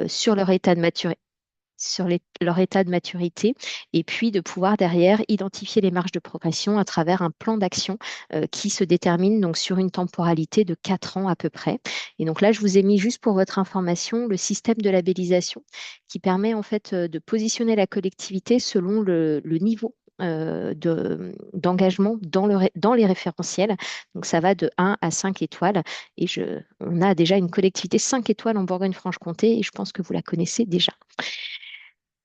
sur leur état de maturité leur état de maturité et puis de pouvoir derrière identifier les marges de progression à travers un plan d'action qui se détermine donc sur une temporalité de 4 ans à peu près. Et donc là, je vous ai mis juste pour votre information le système de labellisation qui permet en fait de positionner la collectivité selon le niveau d'engagement dans les référentiels. Donc ça va de 1 à 5 étoiles et on a déjà une collectivité 5 étoiles en Bourgogne-Franche-Comté et je pense que vous la connaissez déjà.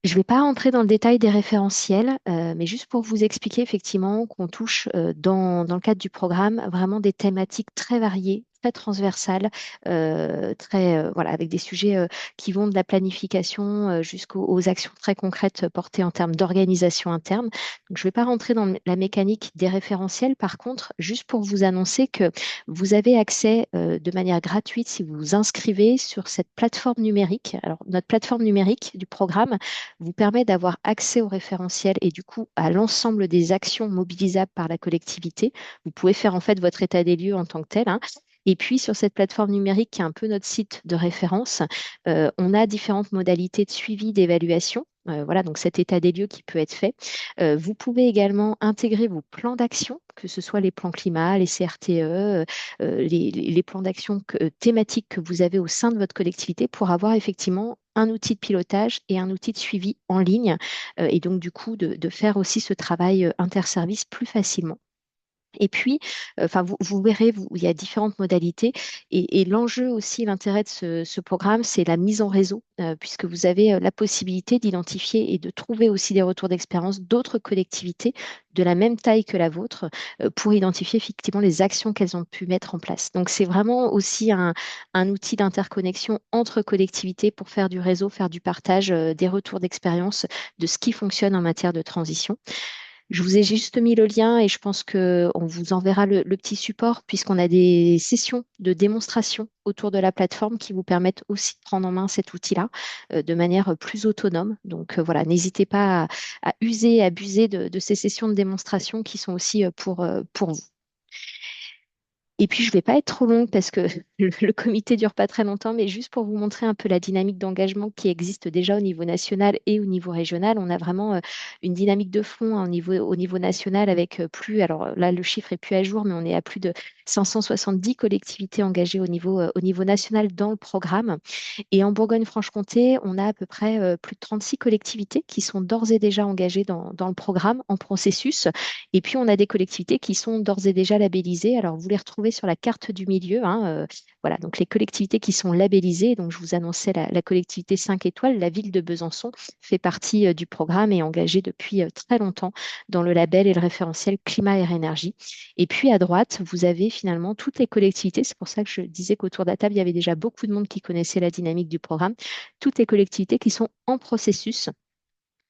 Je ne vais pas rentrer dans le détail des référentiels, mais juste pour vous expliquer effectivement qu'on touche dans le cadre du programme vraiment des thématiques très variées, très transversales, voilà, avec des sujets qui vont de la planification jusqu'aux actions très concrètes portées en termes d'organisation interne. Donc, je ne vais pas rentrer dans la mécanique des référentiels. Par contre, juste pour vous annoncer que vous avez accès de manière gratuite si vous vous inscrivez sur cette plateforme numérique. Alors, notre plateforme numérique du programme vous permet d'avoir accès au référentiel et du coup à l'ensemble des actions mobilisables par la collectivité. Vous pouvez faire en fait votre état des lieux en tant que tel, hein. Et puis sur cette plateforme numérique qui est un peu notre site de référence, on a différentes modalités de suivi, d'évaluation. Voilà, donc cet état des lieux qui peut être fait. Vous pouvez également intégrer vos plans d'action, que ce soit les plans climat, les CRTE, les plans d'action thématiques que vous avez au sein de votre collectivité pour avoir effectivement un outil de pilotage et un outil de suivi en ligne et donc du coup de faire aussi ce travail interservice plus facilement. Et puis, enfin, vous verrez, il y a différentes modalités. Et l'enjeu aussi, l'intérêt de ce programme, c'est la mise en réseau, puisque vous avez la possibilité d'identifier et de trouver aussi des retours d'expérience d'autres collectivités de la même taille que la vôtre pour identifier effectivement les actions qu'elles ont pu mettre en place. Donc, c'est vraiment aussi un outil d'interconnexion entre collectivités pour faire du réseau, faire du partage, des retours d'expérience de ce qui fonctionne en matière de transition. Je vous ai juste mis le lien et je pense qu'on vous enverra le petit support puisqu'on a des sessions de démonstration autour de la plateforme qui vous permettent aussi de prendre en main cet outil-là de manière plus autonome. Donc voilà, n'hésitez pas à user et abuser de ces sessions de démonstration qui sont aussi pour vous. Et puis, je ne vais pas être trop longue parce que le comité dure pas très longtemps, mais juste pour vous montrer un peu la dynamique d'engagement qui existe déjà au niveau national et au niveau régional. On a vraiment une dynamique de fond hein, au niveau national avec alors là, le chiffre est plus à jour, mais on est à plus de 570 collectivités engagées au niveau national dans le programme. Et en Bourgogne-Franche-Comté, on a à peu près plus de 36 collectivités qui sont d'ores et déjà engagées dans le programme en processus. Et puis, on a des collectivités qui sont d'ores et déjà labellisées. Alors, vous les retrouvez sur la carte du milieu, hein, voilà, donc les collectivités qui sont labellisées. Donc, je vous annonçais la collectivité 5 étoiles, la ville de Besançon fait partie du programme et est engagée depuis très longtemps dans le label et le référentiel climat et énergie. Et puis, à droite, vous avez finalement toutes les collectivités. C'est pour ça que je disais qu'autour de la table, il y avait déjà beaucoup de monde qui connaissait la dynamique du programme. Toutes les collectivités qui sont en processus,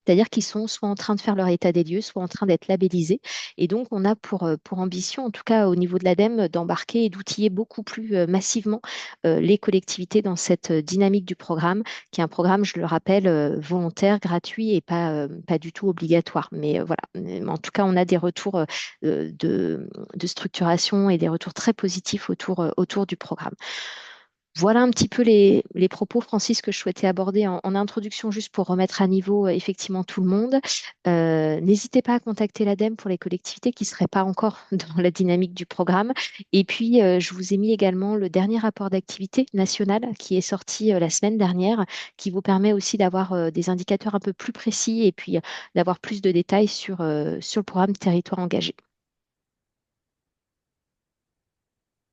c'est-à-dire qu'ils sont soit en train de faire leur état des lieux, soit en train d'être labellisés. Et donc, on a pour ambition, en tout cas au niveau de l'ADEME, d'embarquer et d'outiller beaucoup plus massivement les collectivités dans cette dynamique du programme, qui est un programme, je le rappelle, volontaire, gratuit et pas du tout obligatoire. Mais voilà, en tout cas, on a des retours de structuration et des retours très positifs autour du programme. Voilà un petit peu les propos, Francis, que je souhaitais aborder en introduction, juste pour remettre à niveau effectivement tout le monde. N'hésitez pas à contacter l'ADEME pour les collectivités qui ne seraient pas encore dans la dynamique du programme. Et puis, je vous ai mis également le dernier rapport d'activité national qui est sorti la semaine dernière, qui vous permet aussi d'avoir des indicateurs un peu plus précis et puis d'avoir plus de détails sur le programme Territoire engagé.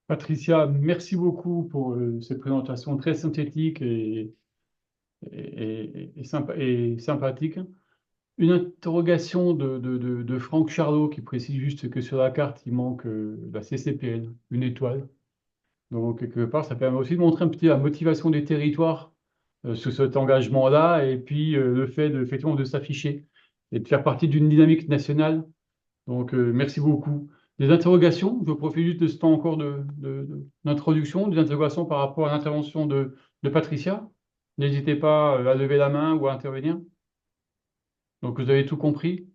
Patricia, merci beaucoup pour cette présentation très synthétique et sympathique. Une interrogation de Franck Charlot qui précise juste que sur la carte, il manque la CCPN, une étoile. Donc, quelque part, ça permet aussi de montrer un petit peu la motivation des territoires sur cet engagement-là et puis le fait effectivement de s'afficher et de faire partie d'une dynamique nationale. Donc, merci beaucoup. Des interrogations? Je profite juste de ce temps encore d'introduction, des interrogations par rapport à l'intervention de Patricia. N'hésitez pas à lever la main ou à intervenir. Donc, vous avez tout compris?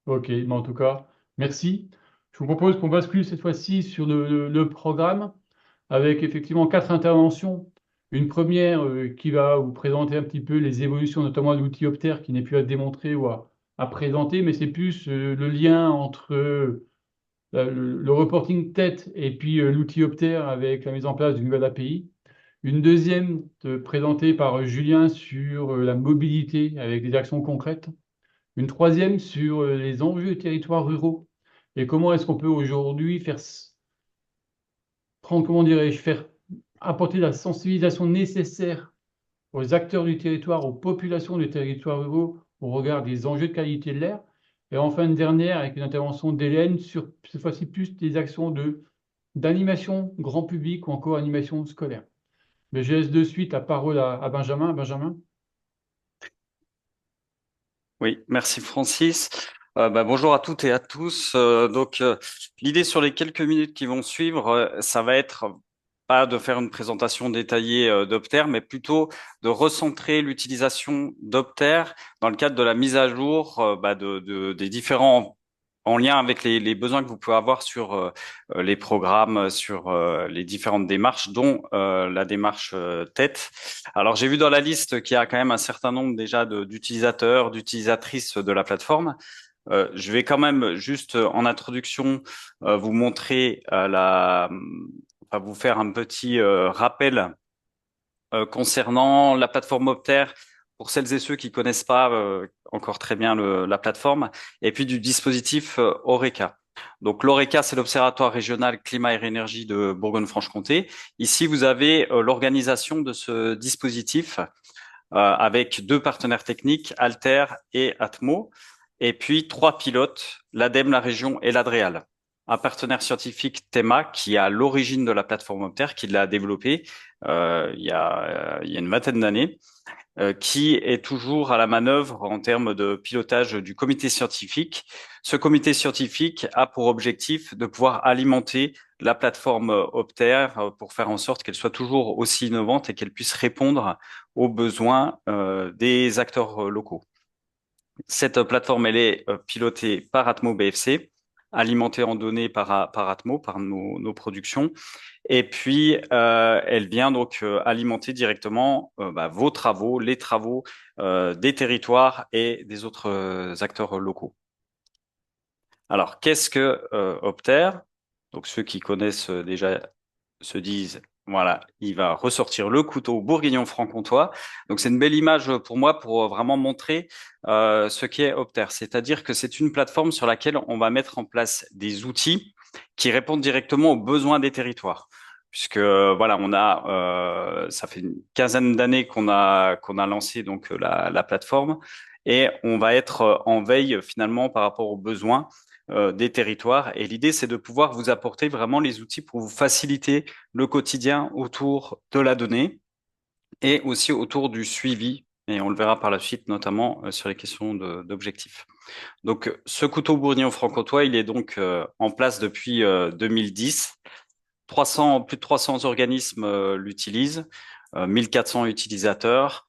Ok, mais en tout cas, merci. Je vous propose qu'on bascule cette fois-ci sur le programme avec effectivement quatre interventions. Une première qui va vous présenter un petit peu les évolutions, notamment de l'outil Opter, qui n'est plus à démontrer ou à présenter, mais c'est plus le lien entre le reporting tête et puis l'outil Opter avec la mise en place d'une nouvelle API. Une deuxième présentée par Julien sur la mobilité avec des actions concrètes. Une troisième sur les enjeux des territoires ruraux et comment est-ce qu'on peut aujourd'hui prendre, comment dirais-je, faire apporter la sensibilisation nécessaire aux acteurs du territoire, aux populations du territoire ruraux au regard des enjeux de qualité de l'air. Et enfin, une dernière avec une intervention d'Hélène sur cette fois-ci plus des actions d'animation grand public ou encore animation scolaire. Mais je laisse de suite la parole à Benjamin. Benjamin. Oui, merci Francis. Bonjour à toutes et à tous. L'idée sur les quelques minutes qui vont suivre, ça va être pas de faire une présentation détaillée d'Opter, mais plutôt de recentrer l'utilisation d'Opter dans le cadre de la mise à jour des différents en lien avec les besoins que vous pouvez avoir sur les programmes, sur les différentes démarches, dont la démarche tête. Alors, j'ai vu dans la liste qu'il y a quand même un certain nombre déjà d'utilisateurs, d'utilisatrices de la plateforme. Je vais quand même juste en introduction vous montrer enfin, vous faire un petit rappel concernant la plateforme Opter pour celles et ceux qui connaissent pas encore très bien la plateforme, et puis du dispositif Oreca. Donc l'Oreca, c'est l'Observatoire régional climat et énergie de Bourgogne-Franche-Comté. Ici, vous avez l'organisation de ce dispositif avec deux partenaires techniques, Alter et Atmo, et puis trois pilotes, l'ADEME, la région et l'Adréal. Un partenaire scientifique, Tema, qui est à l'origine de la plateforme Opter, qui l'a développée il y a une vingtaine d'années, qui est toujours à la manœuvre en termes de pilotage du comité scientifique. Ce comité scientifique a pour objectif de pouvoir alimenter la plateforme Opter pour faire en sorte qu'elle soit toujours aussi innovante et qu'elle puisse répondre aux besoins des acteurs locaux. Cette plateforme, elle est pilotée par Atmo BFC, alimentée en données par Atmo, par nos productions. Et puis, elle vient donc alimenter directement vos travaux, les travaux des territoires et des autres acteurs locaux. Alors, qu'est-ce que Opter? Donc, ceux qui connaissent déjà se disent, voilà, il va ressortir le couteau bourguignon-franc-comtois. Donc, c'est une belle image pour moi pour vraiment montrer ce qu'est Opter. C'est-à-dire que c'est une plateforme sur laquelle on va mettre en place des outils qui répondent directement aux besoins des territoires. Puisque voilà, ça fait une quinzaine d'années qu'on a lancé donc la plateforme et on va être en veille finalement par rapport aux besoins des territoires. Et l'idée, c'est de pouvoir vous apporter vraiment les outils pour vous faciliter le quotidien autour de la donnée et aussi autour du suivi. Et on le verra par la suite, notamment sur les questions d'objectifs. Donc, ce couteau bourguignon-franc-comtois, il est donc en place depuis 2010. Plus de 300 organismes l'utilisent, 1400 utilisateurs.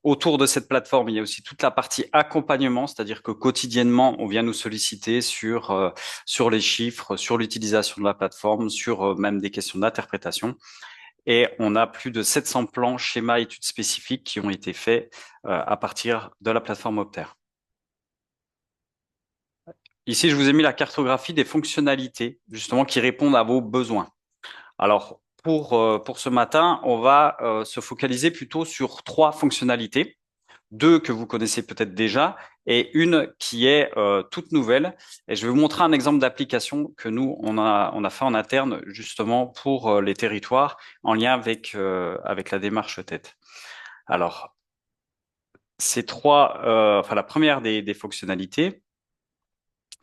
Autour de cette plateforme, il y a aussi toute la partie accompagnement, c'est-à-dire que quotidiennement, on vient nous solliciter sur les chiffres, sur l'utilisation de la plateforme, sur même des questions d'interprétation. Et on a plus de 700 plans, schémas, études spécifiques qui ont été faits à partir de la plateforme Opter. Ici, je vous ai mis la cartographie des fonctionnalités, justement, qui répondent à vos besoins. Alors, pour ce matin, on va se focaliser plutôt sur trois fonctionnalités. Deux que vous connaissez peut-être déjà et une qui est toute nouvelle. Et je vais vous montrer un exemple d'application que nous, on a fait en interne justement pour les territoires en lien avec la démarche tête. Alors, la première des fonctionnalités,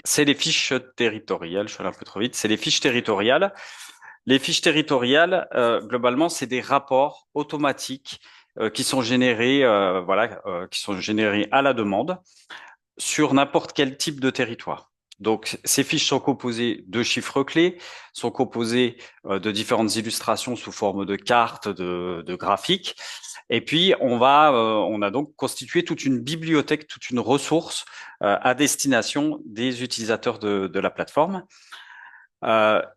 c'est les fiches territoriales. Je suis allé un peu trop vite. C'est les fiches territoriales. Les fiches territoriales, globalement, c'est des rapports automatiques qui sont générés, qui sont générés à la demande sur n'importe quel type de territoire. Donc, ces fiches sont composées de chiffres clés, sont composées de différentes illustrations sous forme de cartes, de graphiques. Et puis, on a donc constitué toute une bibliothèque, toute une ressource à destination des utilisateurs de la plateforme.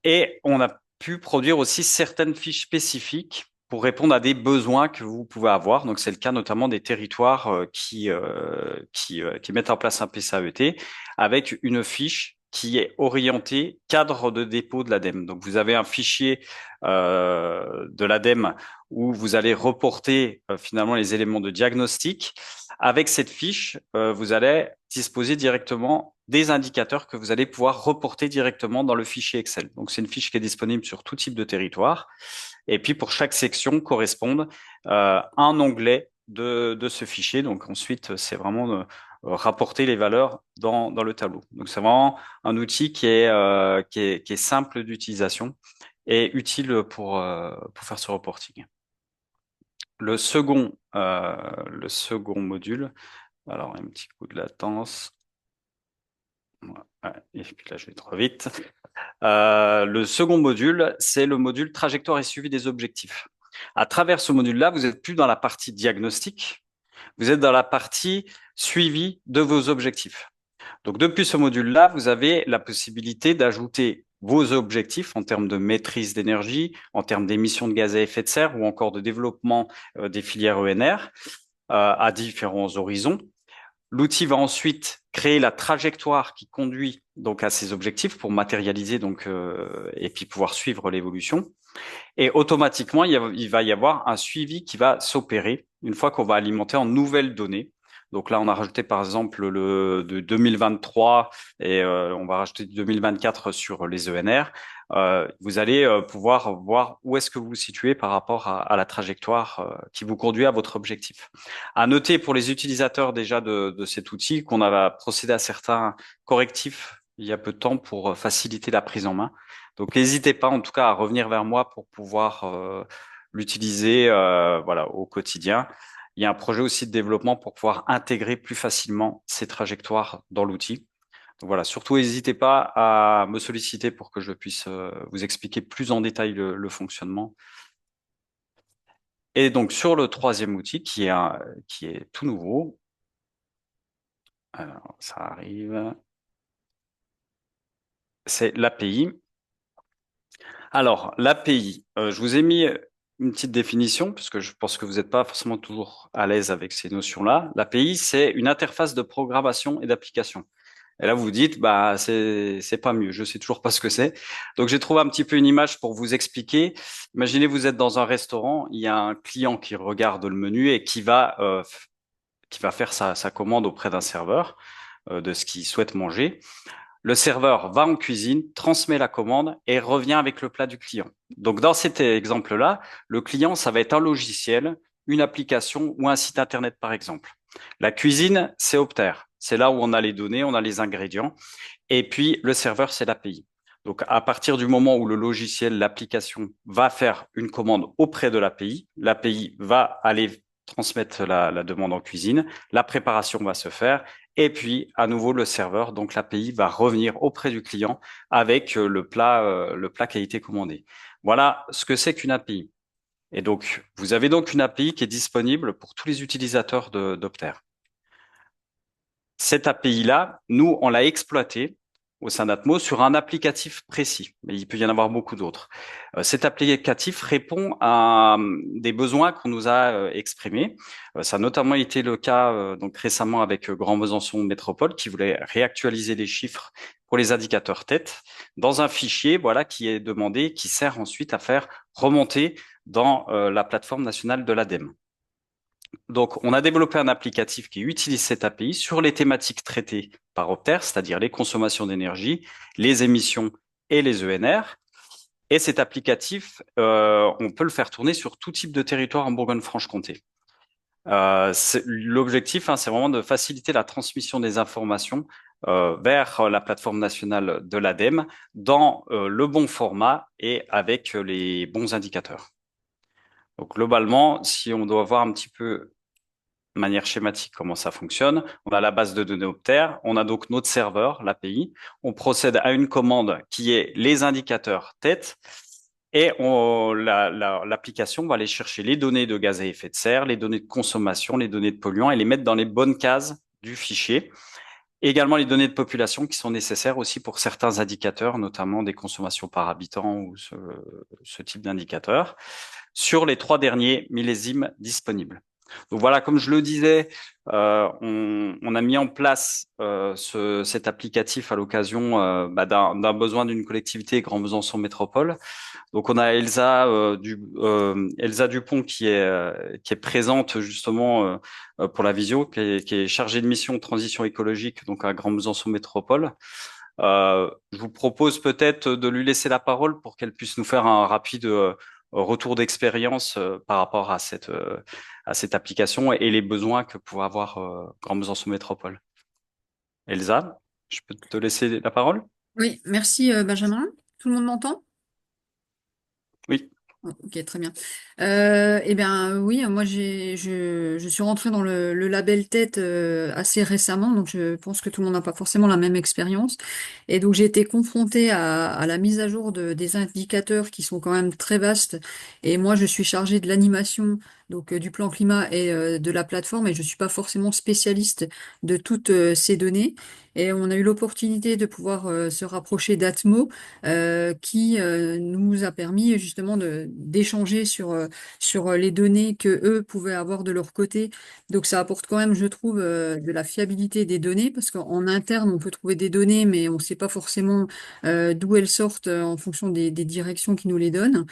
Et on a pu produire aussi certaines fiches spécifiques pour répondre à des besoins que vous pouvez avoir. Donc, c'est le cas notamment des territoires qui mettent en place un PCAET avec une fiche qui est orientée cadre de dépôt de l'ADEME. Donc, vous avez un fichier de l'ADEME où vous allez reporter finalement les éléments de diagnostic. Avec cette fiche, vous allez disposer directement des indicateurs que vous allez pouvoir reporter directement dans le fichier Excel. Donc, c'est une fiche qui est disponible sur tout type de territoire. Et puis, pour chaque section correspond un onglet de ce fichier. Donc, ensuite, c'est vraiment rapporter les valeurs dans le tableau. Donc, c'est vraiment un outil qui est simple d'utilisation et utile pour faire ce reporting. Le second module, alors un petit coup de latence. Ouais, et puis là, je vais trop vite. Le second module, c'est le module trajectoire et suivi des objectifs. À travers ce module-là, vous n'êtes plus dans la partie diagnostic, vous êtes dans la partie suivi de vos objectifs. Donc, depuis ce module-là, vous avez la possibilité d'ajouter vos objectifs en termes de maîtrise d'énergie, en termes d'émissions de gaz à effet de serre ou encore de développement des filières ENR à différents horizons. L'outil va ensuite créer la trajectoire qui conduit donc à ces objectifs pour matérialiser et puis pouvoir suivre l'évolution. Et automatiquement, il va y avoir un suivi qui va s'opérer une fois qu'on va alimenter en nouvelles données. Donc là, on a rajouté par exemple le de 2023 et on va rajouter 2024 sur les ENR. Vous allez pouvoir voir où est-ce que vous vous situez par rapport à la trajectoire qui vous conduit à votre objectif. À noter pour les utilisateurs déjà de cet outil qu'on a procédé à certains correctifs il y a peu de temps pour faciliter la prise en main. Donc, n'hésitez pas en tout cas à revenir vers moi pour pouvoir l'utiliser voilà, au quotidien. Il y a un projet aussi de développement pour pouvoir intégrer plus facilement ces trajectoires dans l'outil. Donc voilà, surtout n'hésitez pas à me solliciter pour que je puisse vous expliquer plus en détail le fonctionnement. Et donc sur le troisième outil qui est tout nouveau, alors ça arrive, c'est l'API. Alors, l'API, je vous ai mis une petite définition, parce que je pense que vous n'êtes pas forcément toujours à l'aise avec ces notions-là. L'API, c'est une interface de programmation et d'application. Et là, vous vous dites, bah, c'est pas mieux. Je sais toujours pas ce que c'est. Donc, j'ai trouvé un petit peu une image pour vous expliquer. Imaginez, vous êtes dans un restaurant, il y a un client qui regarde le menu et qui va faire sa commande auprès d'un serveur de ce qu'il souhaite manger. Le serveur va en cuisine, transmet la commande et revient avec le plat du client. Donc, dans cet exemple-là, le client, ça va être un logiciel, une application ou un site Internet, par exemple. La cuisine, c'est Opter. C'est là où on a les données, on a les ingrédients. Et puis, le serveur, c'est l'API. Donc, à partir du moment où le logiciel, l'application va faire une commande auprès de l'API va aller transmettre la demande en cuisine, la préparation va se faire, et puis à nouveau le serveur, donc l'API va revenir auprès du client avec le plat qui a été commandé. Voilà ce que c'est qu'une API. Et donc, vous avez donc une API qui est disponible pour tous les utilisateurs d'Opter. Cette API-là, nous, on l'a exploitée au sein d'Atmo sur un applicatif précis, mais il peut y en avoir beaucoup d'autres. Cet applicatif répond à des besoins qu'on nous a exprimés. Ça a notamment été le cas donc récemment avec Grand Besançon Métropole qui voulait réactualiser les chiffres pour les indicateurs tête dans un fichier voilà qui est demandé, qui sert ensuite à faire remonter dans la plateforme nationale de l'ADEME. Donc, on a développé un applicatif qui utilise cette API sur les thématiques traitées par Opter, c'est-à-dire les consommations d'énergie, les émissions et les ENR. Et cet applicatif, on peut le faire tourner sur tout type de territoire en Bourgogne-Franche-Comté. L'objectif, c'est vraiment de faciliter la transmission des informations vers la plateforme nationale de l'ADEME dans le bon format et avec les bons indicateurs. Donc globalement, si on doit voir un petit peu de manière schématique comment ça fonctionne, on a la base de données Opter, on a donc notre serveur, l'API, on procède à une commande qui est les indicateurs tête et l'application va aller chercher les données de gaz à effet de serre, les données de consommation, les données de polluants et les mettre dans les bonnes cases du fichier. également les données de population qui sont nécessaires aussi pour certains indicateurs, notamment des consommations par habitant ou ce type d'indicateur, sur les 3 derniers millésimes disponibles. Donc voilà, comme je le disais, on a mis en place cet applicatif à l'occasion d'un besoin d'une collectivité Grand Besançon Métropole. Donc on a Elsa Dupont qui est présente justement pour la visio, qui est chargée de mission transition écologique donc à Grand Besançon Métropole. Je vous propose peut-être de lui laisser la parole pour qu'elle puisse nous faire un rapide retour d'expérience par rapport à cette application et les besoins que pourrait avoir Grand Besançon Métropole. Elsa, je peux te laisser la parole? Oui, merci Benjamin. Tout le monde m'entend? Oui. Ok, très bien. Eh bien, oui, moi je suis rentrée dans le label TED assez récemment, donc je pense que tout le monde n'a pas forcément la même expérience. Et donc j'ai été confrontée à la mise à jour des indicateurs qui sont quand même très vastes. Et moi je suis chargée de l'animation, donc du plan climat et de la plateforme, et je suis pas forcément spécialiste de toutes ces données. Et on a eu l'opportunité de pouvoir se rapprocher d'Atmo qui nous a permis justement d'échanger sur les données que eux pouvaient avoir de leur côté. Donc ça apporte quand même, je trouve, de la fiabilité des données parce qu'en interne, on peut trouver des données, mais on ne sait pas forcément d'où elles sortent en fonction des directions qui nous les donnent.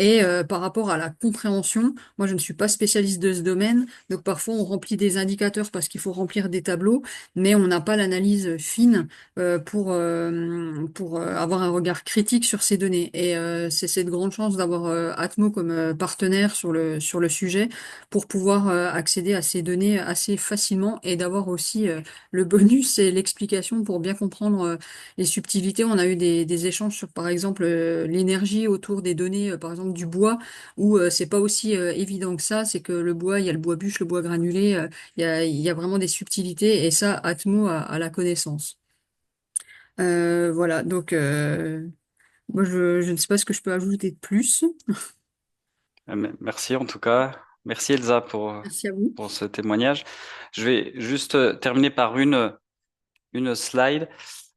Et par rapport à la compréhension, moi je ne suis pas spécialiste de ce domaine, donc parfois on remplit des indicateurs parce qu'il faut remplir des tableaux, mais on n'a pas l'analyse fine pour avoir un regard critique sur ces données. Et c'est cette grande chance d'avoir Atmo comme partenaire sur le sujet pour pouvoir accéder à ces données assez facilement et d'avoir aussi le bonus et l'explication pour bien comprendre les subtilités. On a eu des échanges sur, par exemple, l'énergie autour des données, par exemple, du bois, où c'est pas aussi évident que ça. C'est que le bois, il y a le bois bûche, le bois granulé, il y a vraiment des subtilités, et ça, Atmo a la connaissance. Voilà, donc moi, je ne sais pas ce que je peux ajouter de plus. Merci en tout cas. Merci Elsa Merci à vous. pour ce témoignage. Je vais juste terminer par une slide.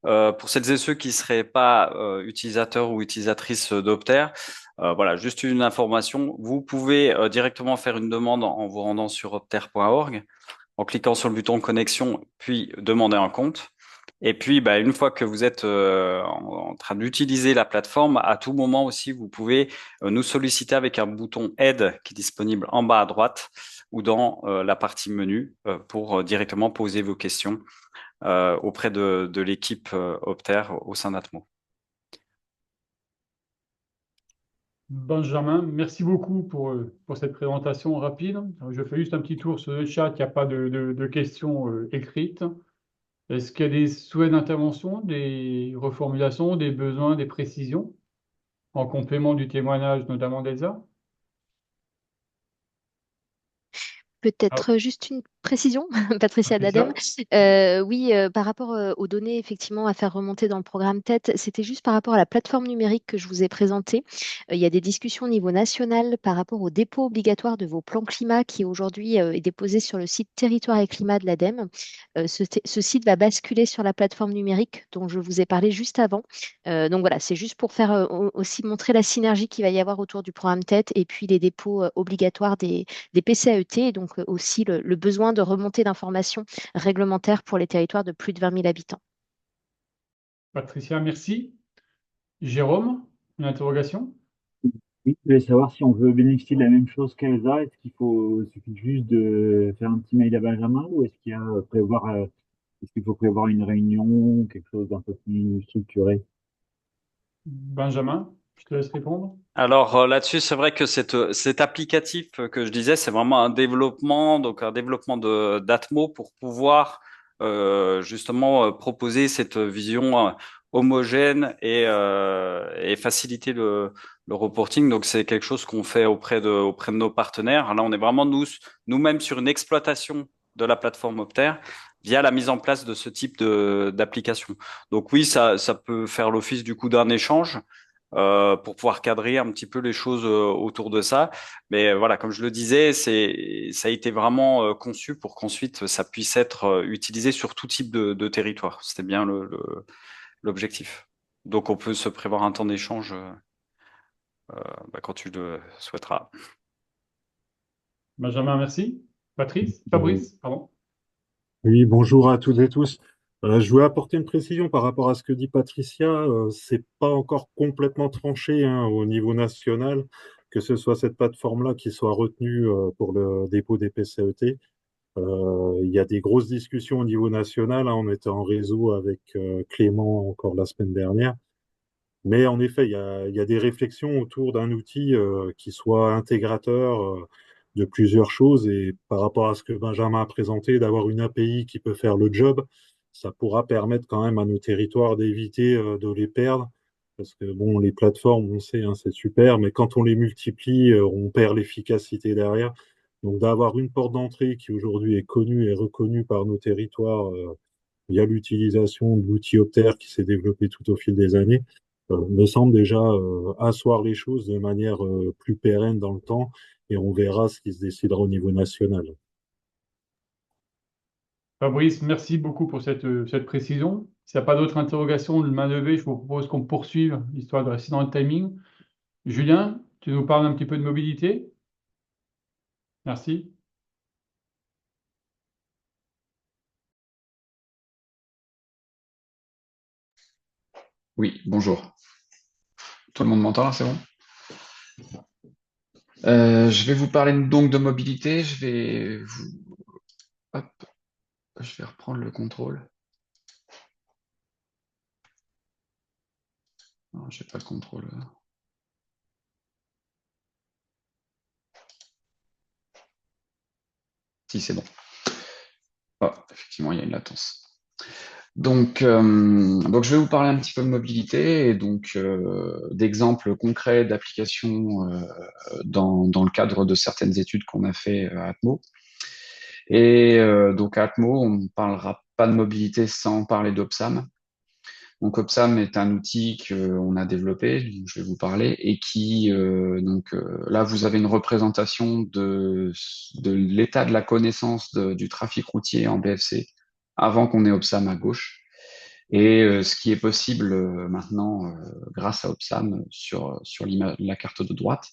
Pour celles et ceux qui ne seraient pas utilisateurs ou utilisatrices d'Opter, voilà, juste une information. Vous pouvez directement faire une demande en vous rendant sur opter.org, en cliquant sur le bouton connexion, puis demander un compte. Et puis, une fois que vous êtes en train d'utiliser la plateforme, à tout moment aussi, vous pouvez nous solliciter avec un bouton aide qui est disponible en bas à droite ou dans la partie menu pour directement poser vos questions auprès de l'équipe Opter au sein d'Atmo. Benjamin, merci beaucoup pour cette présentation rapide. Je fais juste un petit tour sur le chat, il n'y a pas de questions écrites. Est-ce qu'il y a des souhaits d'intervention, des reformulations, des besoins, des précisions, en complément du témoignage notamment d'Elsa? Ah, Peut-être juste une précision, Patricia Dadem. Patricia? Oui, par rapport aux données effectivement à faire remonter dans le programme TED, c'était juste par rapport à la plateforme numérique que je vous ai présentée. Il y a des discussions au niveau national par rapport au dépôt obligatoire de vos plans climat qui aujourd'hui est déposé sur le site Territoire et Climat de l'ADEME. Ce site va basculer sur la plateforme numérique dont je vous ai parlé juste avant. Donc voilà, c'est juste pour faire aussi montrer la synergie qu'il va y avoir autour du programme TED et puis les dépôts obligatoires des PCAET, et donc aussi le besoin de remontée d'informations réglementaires pour les territoires de plus de 20 000 habitants. Patricia, merci. Jérôme, une interrogation? Oui, je voulais savoir si on veut bénéficier de la même chose qu'Elsa, il suffit juste de faire un petit mail à Benjamin ou est-ce qu'il faut prévoir une réunion, quelque chose d'un peu plus structuré? Benjamin, je te laisse répondre. Alors là-dessus, c'est vrai que cet applicatif que je disais, c'est vraiment un développement, donc un développement d'Atmo pour pouvoir justement proposer cette vision homogène et faciliter le reporting. Donc c'est quelque chose qu'on fait auprès de nos partenaires. Là, on est vraiment nous-mêmes sur une exploitation de la plateforme Opter via la mise en place de ce type d'application. Donc oui, ça peut faire l'office du coup d'un échange. pour pouvoir cadrer un petit peu les choses autour de ça. Mais voilà, comme je le disais, ça a été vraiment conçu pour qu'ensuite ça puisse être utilisé sur tout type de territoire. C'était bien l'objectif. Donc on peut se prévoir un temps d'échange quand tu le souhaiteras. Benjamin, merci. Euh, Fabrice, pardon. Oui, bonjour à toutes et tous. Je voulais apporter une précision par rapport à ce que dit Patricia. C'est pas encore complètement tranché hein, au niveau national, que ce soit cette plateforme-là qui soit retenue pour le dépôt des PCET. Il y a des grosses discussions au niveau national. Hein. On était en réseau avec Clément encore la semaine dernière. Mais en effet, il y a des réflexions autour d'un outil qui soit intégrateur de plusieurs choses. Et par rapport à ce que Benjamin a présenté, d'avoir une API qui peut faire le job, ça pourra permettre quand même à nos territoires d'éviter de les perdre. Parce que bon, les plateformes, on sait, hein, c'est super, mais quand on les multiplie, on perd l'efficacité derrière. Donc d'avoir une porte d'entrée qui aujourd'hui est connue et reconnue par nos territoires via l'utilisation de l'outil Opter qui s'est développé tout au fil des années, me semble déjà asseoir les choses de manière plus pérenne dans le temps et on verra ce qui se décidera au niveau national. Fabrice, merci beaucoup pour cette précision. S'il n'y a pas d'autres interrogations de main levée, je vous propose qu'on poursuive, histoire de rester dans le timing. Julien, tu nous parles un petit peu de mobilité? Merci. Oui, bonjour. Tout le monde m'entend là, c'est bon? Je vais vous parler donc de mobilité. Hop, je vais reprendre le contrôle. Non, j'ai pas le contrôle. Si, c'est bon. Oh, effectivement, il y a une latence. Donc, je vais vous parler un petit peu de mobilité et donc d'exemples concrets d'applications dans le cadre de certaines études qu'on a fait à Atmo. Et donc à Atmo, on ne parlera pas de mobilité sans parler d'Opsam. Donc Opsam est un outil qu'on a développé, dont je vais vous parler, et qui là vous avez une représentation de l'état de la connaissance du trafic routier en BFC avant qu'on ait Opsam à gauche, et ce qui est possible maintenant grâce à Opsam sur la carte de droite.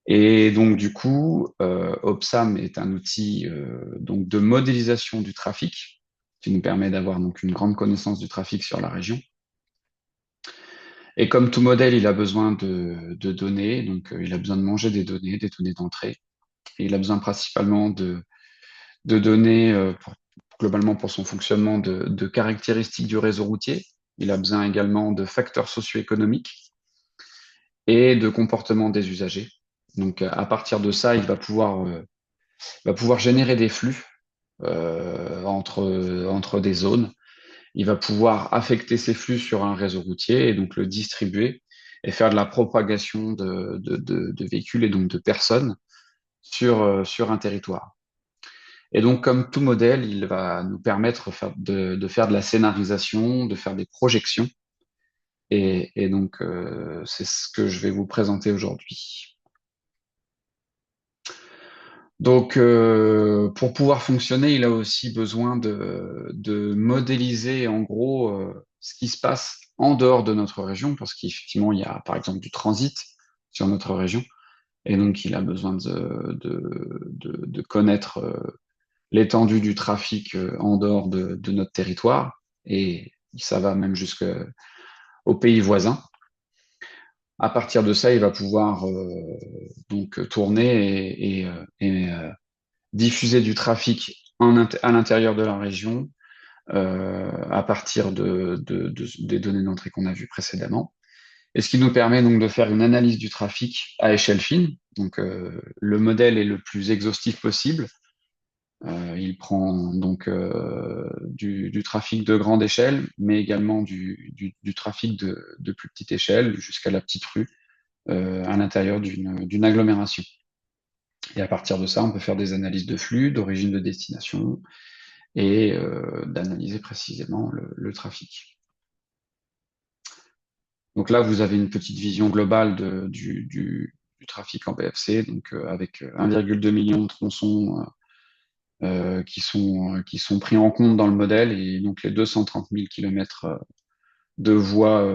Et donc du coup, Opsam est un outil donc de modélisation du trafic qui nous permet d'avoir donc une grande connaissance du trafic sur la région. Et comme tout modèle, il a besoin de données, donc il a besoin de manger des données d'entrée. Et il a besoin principalement de données, globalement pour son fonctionnement, de caractéristiques du réseau routier. Il a besoin également de facteurs socio-économiques et de comportement des usagers. Donc à partir de ça, il va pouvoir générer des flux entre des zones. Il va pouvoir affecter ces flux sur un réseau routier et donc le distribuer et faire de la propagation de véhicules et donc de personnes sur un territoire. Et donc, comme tout modèle, il va nous permettre de faire de la scénarisation, de faire des projections. Et donc, c'est ce que je vais vous présenter aujourd'hui. Donc, pour pouvoir fonctionner, il a aussi besoin de modéliser en gros ce qui se passe en dehors de notre région, parce qu'effectivement, il y a par exemple du transit sur notre région, et donc il a besoin de connaître l'étendue du trafic en dehors de notre territoire, et ça va même jusqu'aux pays voisins. À partir de ça, il va pouvoir donc tourner et diffuser du trafic à l'intérieur de la région à partir des données d'entrée qu'on a vues précédemment. Et ce qui nous permet donc de faire une analyse du trafic à échelle fine. Donc le modèle est le plus exhaustif possible. Il prend donc du trafic de grande échelle, mais également du trafic de plus petite échelle jusqu'à la petite rue à l'intérieur d'une agglomération. Et à partir de ça, on peut faire des analyses de flux, d'origine, de destination, et d'analyser précisément le trafic. Donc là, vous avez une petite vision globale du trafic en BFC, donc avec 1,2 million de tronçons qui sont pris en compte dans le modèle et donc les 230 000 kilomètres de voies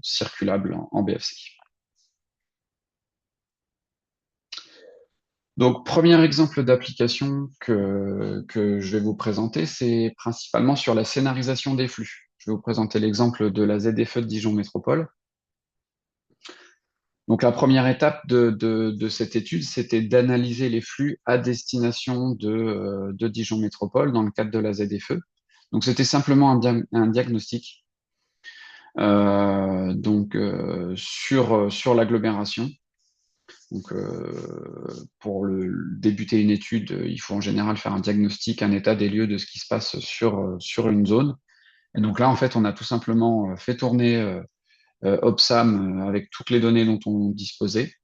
circulables en BFC. Donc, premier exemple d'application que je vais vous présenter, c'est principalement sur la scénarisation des flux. Je vais vous présenter l'exemple de la ZFE de Dijon Métropole. Donc, la première étape de cette étude, c'était d'analyser les flux à destination de Dijon Métropole dans le cadre de la ZFE. Donc, c'était simplement un diagnostic sur l'agglomération. Donc, pour débuter une étude, il faut en général faire un diagnostic, un état des lieux de ce qui se passe sur une zone. Et donc là, en fait, on a tout simplement fait tourner OPSAM avec toutes les données dont on disposait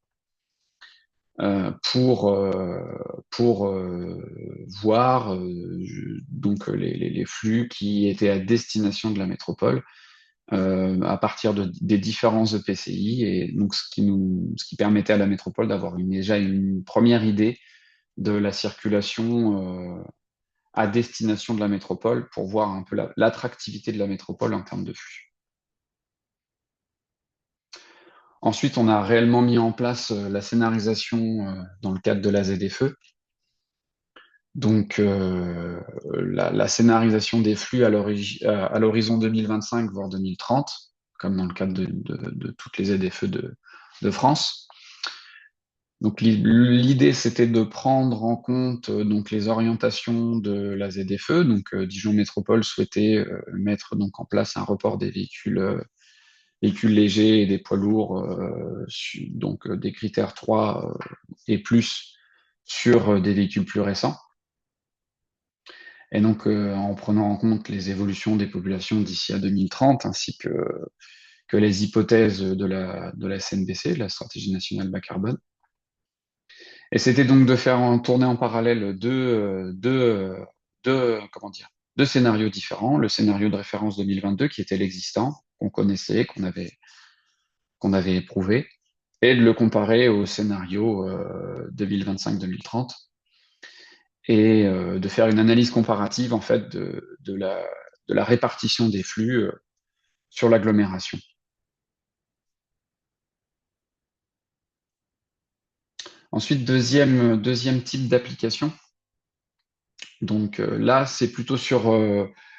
pour voir donc les flux qui étaient à destination de la métropole à partir des différents EPCI, et donc ce qui permettait à la métropole d'avoir déjà une première idée de la circulation à destination de la métropole pour voir un peu l'attractivité de la métropole en termes de flux. Ensuite, on a réellement mis en place la scénarisation dans le cadre de la ZFE. Donc, la scénarisation des flux à l'horizon 2025, voire 2030, comme dans le cadre de toutes les ZFE de France. Donc, l'idée, c'était de prendre en compte donc, les orientations de la ZFE. Donc, Dijon Métropole souhaitait mettre donc, en place un report des véhicules légers et des poids lourds, donc des critères 3 et plus sur des véhicules plus récents. Et donc, en prenant en compte les évolutions des populations d'ici à 2030, ainsi que les hypothèses de la SNBC, de la Stratégie nationale bas carbone. Et c'était donc de faire tourner en parallèle deux scénarios différents. Le scénario de référence 2022, qui était l'existant, qu'on connaissait, qu'on avait éprouvé, et de le comparer au scénario 2025-2030. Et de faire une analyse comparative en fait de la répartition des flux sur l'agglomération. Ensuite, deuxième type d'application. Donc là, c'est plutôt sur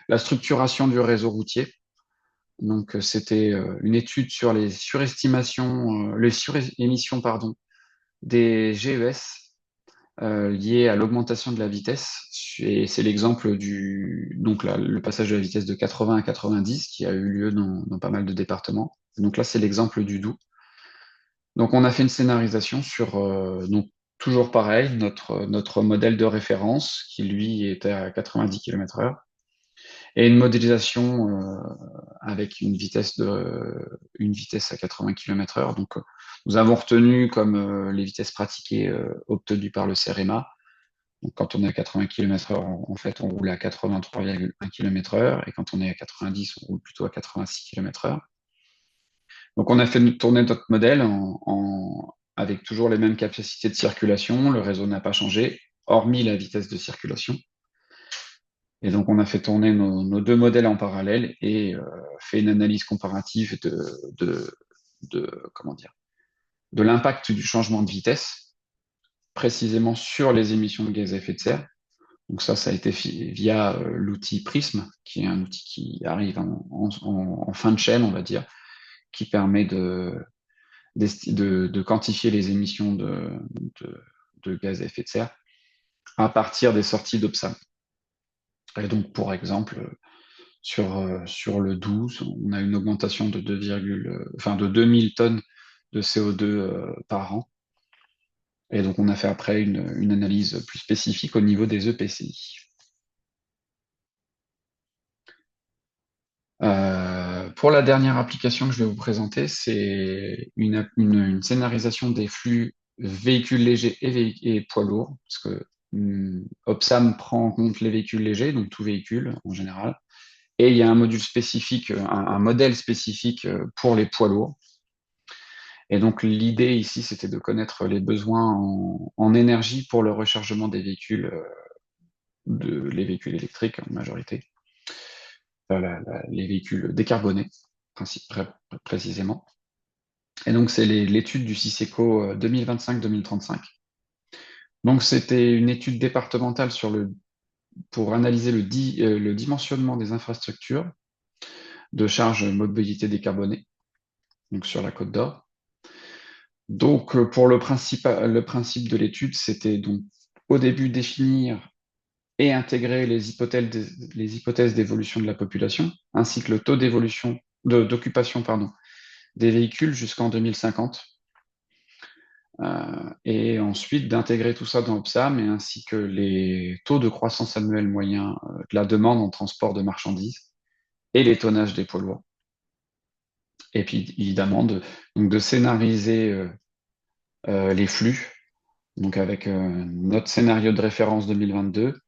la structuration du réseau routier. Donc c'était une étude sur les surémissions des GES liées à l'augmentation de la vitesse. Et c'est l'exemple le passage de la vitesse de 80 à 90 qui a eu lieu dans pas mal de départements. Donc là, c'est l'exemple du Doubs. Donc on a fait une scénarisation sur, donc toujours pareil, notre modèle de référence qui lui était à 90 km/h et une modélisation avec une vitesse à 80 km/h. Donc nous avons retenu comme les vitesses pratiquées obtenues par le CEREMA. Donc, quand on est à 80 km/h, en fait, on roule à 83,1 km/h, et quand on est à 90, on roule plutôt à 86 km/h. Donc, on a fait tourner notre modèle avec toujours les mêmes capacités de circulation. Le réseau n'a pas changé, hormis la vitesse de circulation. Et donc, on a fait tourner nos deux modèles en parallèle et fait une analyse comparative de l'impact du changement de vitesse, précisément sur les émissions de gaz à effet de serre. Donc ça a été via l'outil Prism, qui est un outil qui arrive en fin de chaîne, on va dire, qui permet de quantifier les émissions de gaz à effet de serre à partir des sorties d'OPSAM. Et donc, pour exemple, sur le 12, on a une augmentation de 2000 tonnes de CO2 par an. Et donc, on a fait après une analyse plus spécifique au niveau des EPCI. Pour la dernière application que je vais vous présenter, c'est une scénarisation des flux véhicules légers et poids lourds, parce que OPSAM prend en compte les véhicules légers, donc tout véhicule en général, Et il y a un module spécifique, un modèle spécifique pour les poids lourds. Et donc l'idée ici, c'était de connaître les besoins en énergie pour le rechargement des véhicules, les véhicules électriques en majorité, les véhicules décarbonés précisément. Et donc c'est l'étude du CICECO 2025-2035. Donc c'était une étude départementale pour analyser le dimensionnement des infrastructures de charge mobilité décarbonée, donc sur la Côte d'Or. Donc pour le principe de l'étude, c'était donc au début définir et intégrer les hypothèses d'évolution de la population, ainsi que le taux d'occupation des véhicules jusqu'en 2050. Et ensuite d'intégrer tout ça dans OPSAM, et ainsi que les taux de croissance annuelle moyens de la demande en transport de marchandises et les tonnages des poids lourds. Et puis évidemment de scénariser les flux, donc avec notre scénario de référence 2022,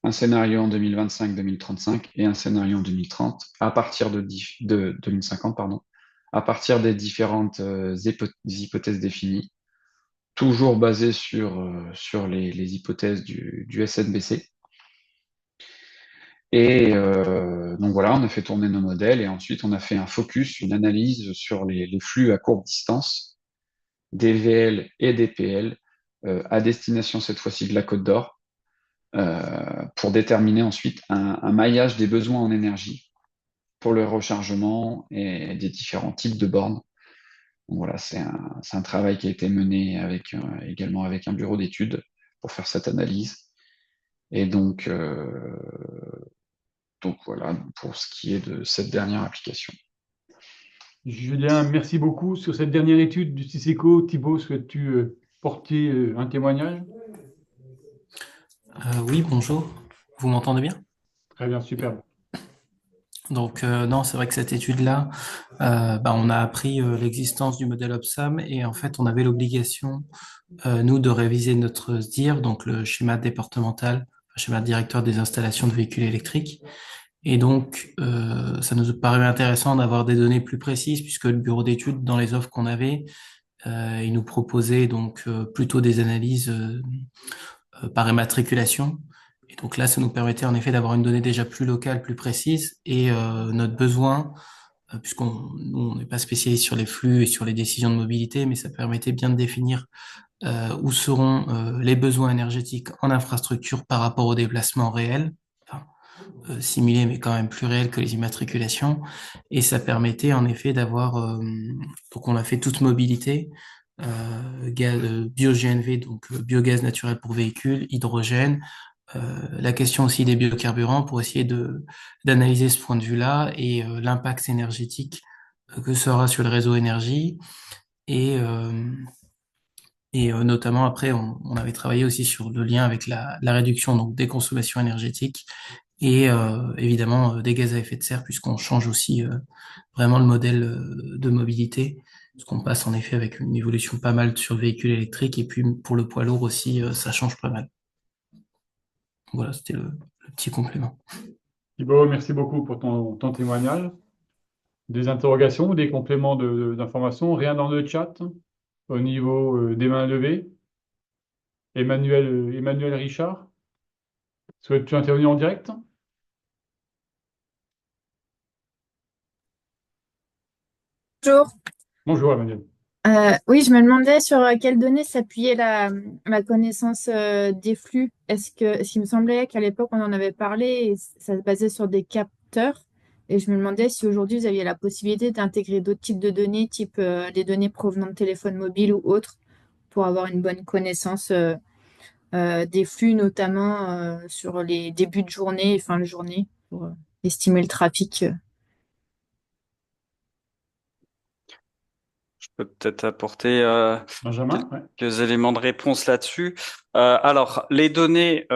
un scénario en 2025-2035 et un scénario en 2030 à partir de 2050, pardon, à partir des différentes hypothèses définies, toujours basées sur les hypothèses du SNBC. Et donc voilà, on a fait tourner nos modèles et ensuite on a fait un focus, une analyse sur les flux à courte distance, des VL et des PL, à destination cette fois-ci de la Côte d'Or, pour déterminer ensuite un maillage des besoins en énergie pour le rechargement et des différents types de bornes. Donc voilà, c'est un travail qui a été mené également avec un bureau d'études pour faire cette analyse. Et donc voilà pour ce qui est de cette dernière application. Julien, merci beaucoup. Sur cette dernière étude du CICECO, Thibaut, souhaites-tu porter un témoignage? Oui, bonjour. Vous m'entendez bien? Très bien, superbe. Donc, non, c'est vrai que cette étude-là, on a appris l'existence du modèle OPSAM et en fait, on avait l'obligation, nous, de réviser notre SDIR, donc le schéma départemental, le schéma directeur des installations de véhicules électriques. Et donc, ça nous paraît intéressant d'avoir des données plus précises puisque le bureau d'études, dans les offres qu'on avait, il nous proposait donc plutôt des analyses par immatriculation. Et donc là, ça nous permettait en effet d'avoir une donnée déjà plus locale, plus précise, et notre besoin, nous, on n'est pas spécialiste sur les flux et sur les décisions de mobilité, mais ça permettait bien de définir où seront les besoins énergétiques en infrastructure par rapport aux déplacements réels, enfin, similés mais quand même plus réels que les immatriculations, et ça permettait en effet d'avoir, donc on a fait toute mobilité, bio-GNV, donc biogaz naturel pour véhicules, hydrogène, la question aussi des biocarburants pour essayer d'analyser ce point de vue-là et l'impact énergétique que ça aura sur le réseau énergie. Et, notamment après, on avait travaillé aussi sur le lien avec la réduction donc, des consommations énergétiques et évidemment des gaz à effet de serre puisqu'on change aussi vraiment le modèle de mobilité. Parce qu'on passe en effet avec une évolution pas mal sur le véhicule électrique et puis pour le poids lourd aussi, ça change pas mal. Voilà, c'était le petit complément. Thibaut, merci beaucoup pour ton témoignage. Des interrogations ou des compléments d'informations? Rien dans le chat au niveau des mains levées? Emmanuel Richard, souhaites-tu intervenir en direct? Bonjour. Bonjour Emmanuel. Oui, je me demandais sur quelles données s'appuyait la connaissance des flux. Est-ce qu'il me semblait qu'à l'époque, on en avait parlé et ça se basait sur des capteurs. Et je me demandais si aujourd'hui, vous aviez la possibilité d'intégrer d'autres types de données, type des données provenant de téléphones mobiles ou autres, pour avoir une bonne connaissance des flux, notamment sur les débuts de journée et fin de journée, pour estimer le trafic. Je peux peut-être apporter Benjamin, ouais. quelques éléments de réponse là-dessus. Alors, les données,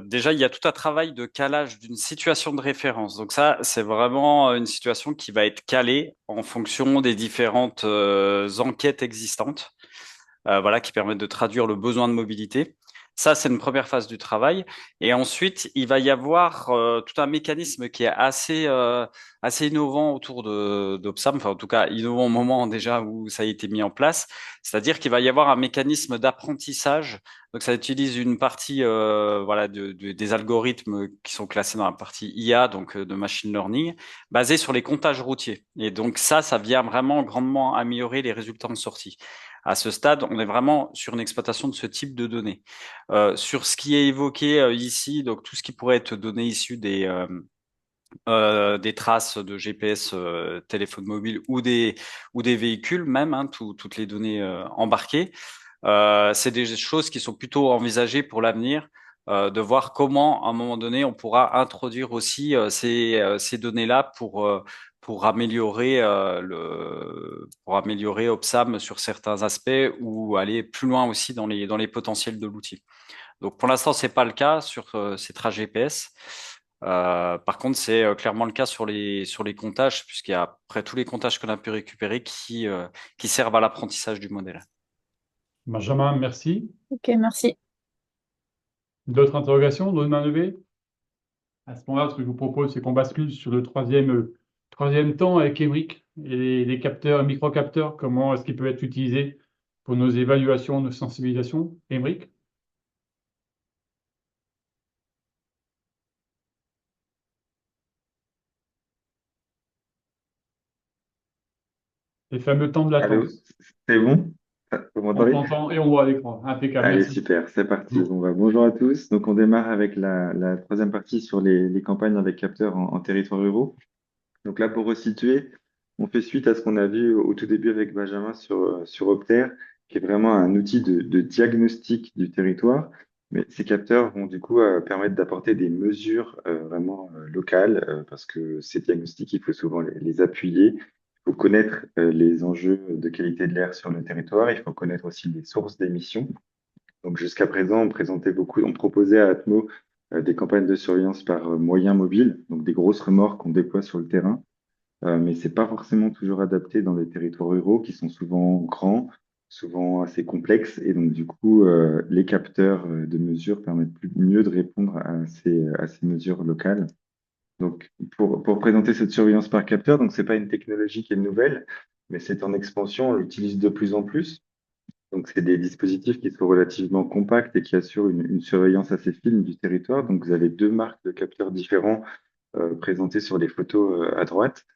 déjà, il y a tout un travail de calage d'une situation de référence. Donc ça, c'est vraiment une situation qui va être calée en fonction des différentes enquêtes existantes, voilà, qui permettent de traduire le besoin de mobilité. Ça, c'est une première phase du travail. Et ensuite, il va y avoir tout un mécanisme qui est assez innovant autour d'Opsam, enfin en tout cas innovant au moment déjà où ça a été mis en place. C'est-à-dire qu'il va y avoir un mécanisme d'apprentissage. Donc ça utilise une partie voilà, des algorithmes qui sont classés dans la partie IA, donc de machine learning, basés sur les comptages routiers. Et donc ça vient vraiment grandement améliorer les résultats en sortie. À ce stade, on est vraiment sur une exploitation de ce type de données. Sur ce qui est évoqué ici, donc tout ce qui pourrait être donné issu des traces de GPS, téléphone mobile ou des véhicules même, hein, toutes les données embarquées, c'est des choses qui sont plutôt envisagées pour l'avenir. De voir comment, à un moment donné, on pourra introduire aussi ces données-là pour améliorer Opsam sur certains aspects ou aller plus loin aussi dans les potentiels de l'outil. Donc pour l'instant, c'est pas le cas sur ces trajets GPS. Par contre, c'est clairement le cas sur les comptages, puisqu'il y a après tous les comptages qu'on a pu récupérer qui servent à l'apprentissage du modèle. Benjamin, merci. Ok, merci. D'autres interrogations, d'autres mains levées? À ce moment-là, ce que je vous propose, c'est qu'on bascule sur le troisième temps avec Emric et les capteurs, microcapteurs, comment est-ce qu'ils peuvent être utilisés pour nos évaluations, nos sensibilisations. Emric? Les fameux temps de Allô, latence. c'est bon? Vous On m'entendez? t'entend et on voit à l'écran. Impeccable, Allez, merci. super, c'est parti. Bon, bah, bonjour à tous. Donc, on démarre avec la troisième partie sur les campagnes avec capteurs en territoires ruraux. Donc là, pour resituer, on fait suite à ce qu'on a vu au tout début avec Benjamin sur Opter, qui est vraiment un outil de diagnostic du territoire. Mais ces capteurs vont du coup permettre d'apporter des mesures vraiment locales, parce que ces diagnostics, il faut souvent les appuyer. Il faut connaître les enjeux de qualité de l'air sur le territoire. Il faut connaître aussi les sources d'émissions. Donc jusqu'à présent, on proposait à Atmo des campagnes de surveillance par moyens mobiles, donc des grosses remorques qu'on déploie sur le terrain. Mais c'est pas forcément toujours adapté dans les territoires ruraux qui sont souvent grands, souvent assez complexes. Et donc, du coup, les capteurs de mesure permettent mieux de répondre à ces mesures locales. Donc, pour présenter cette surveillance par capteur, donc c'est pas une technologie qui est nouvelle, mais c'est en expansion, on l'utilise de plus en plus. Donc, c'est des dispositifs qui sont relativement compacts et qui assurent une surveillance assez fine du territoire. Donc, vous avez deux marques de capteurs différents présentées sur les photos à droite.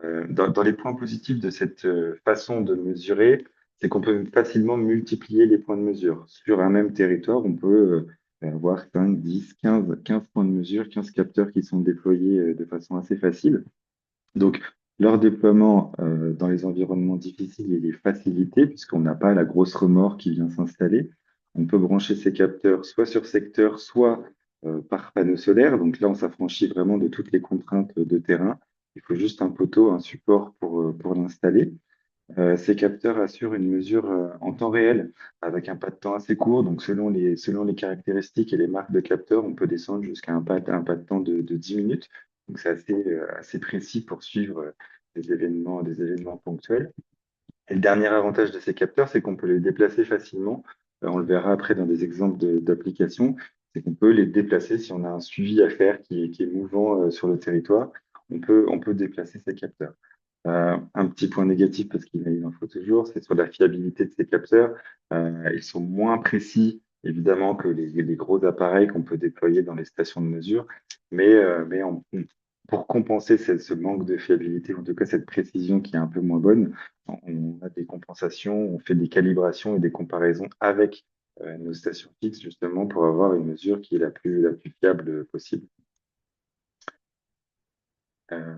Dans les points positifs de cette façon de mesurer, c'est qu'on peut facilement multiplier les points de mesure. Sur un même territoire, on peut avoir 5, 10, 15 points de mesure, 15 capteurs qui sont déployés de façon assez facile. Donc, leur déploiement dans les environnements difficiles, il est facilité puisqu'on n'a pas la grosse remorque qui vient s'installer. On peut brancher ces capteurs soit sur secteur, soit par panneau solaire. Donc là, on s'affranchit vraiment de toutes les contraintes de terrain. Il faut juste un poteau, un support pour l'installer. Ces capteurs assurent une mesure en temps réel avec un pas de temps assez court. Donc, selon les caractéristiques et les marques de capteurs, on peut descendre jusqu'à un pas de temps de 10 minutes. Donc, c'est assez précis pour suivre des événements ponctuels. Et le dernier avantage de ces capteurs, c'est qu'on peut les déplacer facilement. On le verra après dans des exemples d'applications. C'est qu'on peut les déplacer si on a un suivi à faire qui est mouvant sur le territoire. On peut déplacer ces capteurs. Un petit point négatif, parce qu'il en faut toujours, c'est sur la fiabilité de ces capteurs. Ils sont moins précis, évidemment, que les gros appareils qu'on peut déployer dans les stations de mesure, mais pour compenser ce manque de fiabilité, en tout cas cette précision qui est un peu moins bonne, on a des compensations, on fait des calibrations et des comparaisons avec nos stations fixes, justement, pour avoir une mesure qui est la plus fiable possible. Euh,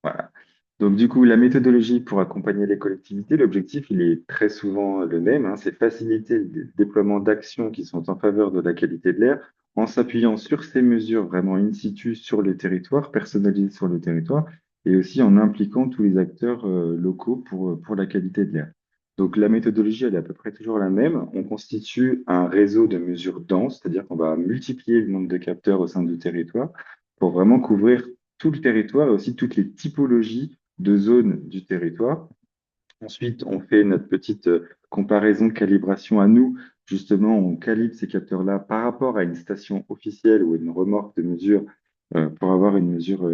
voilà. Donc, du coup, la méthodologie pour accompagner les collectivités, l'objectif, il est très souvent le même, hein, c'est faciliter le déploiement d'actions qui sont en faveur de la qualité de l'air en s'appuyant sur ces mesures vraiment in situ sur le territoire, personnalisées sur le territoire, et aussi en impliquant tous les acteurs locaux pour la qualité de l'air. Donc, la méthodologie, elle est à peu près toujours la même. On constitue un réseau de mesures denses, c'est-à-dire qu'on va multiplier le nombre de capteurs au sein du territoire pour vraiment couvrir tout le territoire et aussi toutes les typologies de zones du territoire. Ensuite, on fait notre petite comparaison de calibration à nous, justement, on calibre ces capteurs-là par rapport à une station officielle ou une remorque de mesure pour avoir une mesure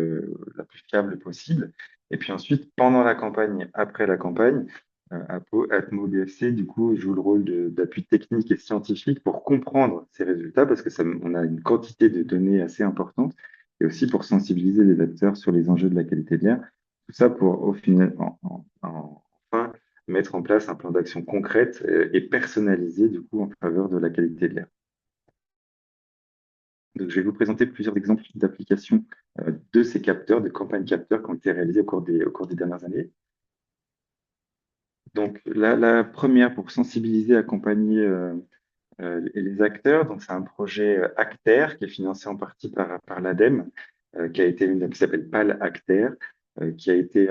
la plus fiable possible. Et puis ensuite, pendant la campagne, après la campagne, Atmo BFC, du coup, joue le rôle d'appui technique et scientifique pour comprendre ces résultats, parce que on a une quantité de données assez importante, et aussi pour sensibiliser les acteurs sur les enjeux de la qualité de l'air. Tout ça pour, au final, enfin, mettre en place un plan d'action concrète et personnalisé, du coup, en faveur de la qualité de l'air. Donc, je vais vous présenter plusieurs exemples d'applications de ces capteurs, de campagnes capteurs qui ont été réalisées au cours des dernières années. Donc, la première, pour sensibiliser, accompagner les acteurs, donc c'est un projet Acter qui est financé en partie par l'ADEME, qui s'appelle PAL Acter, qui a été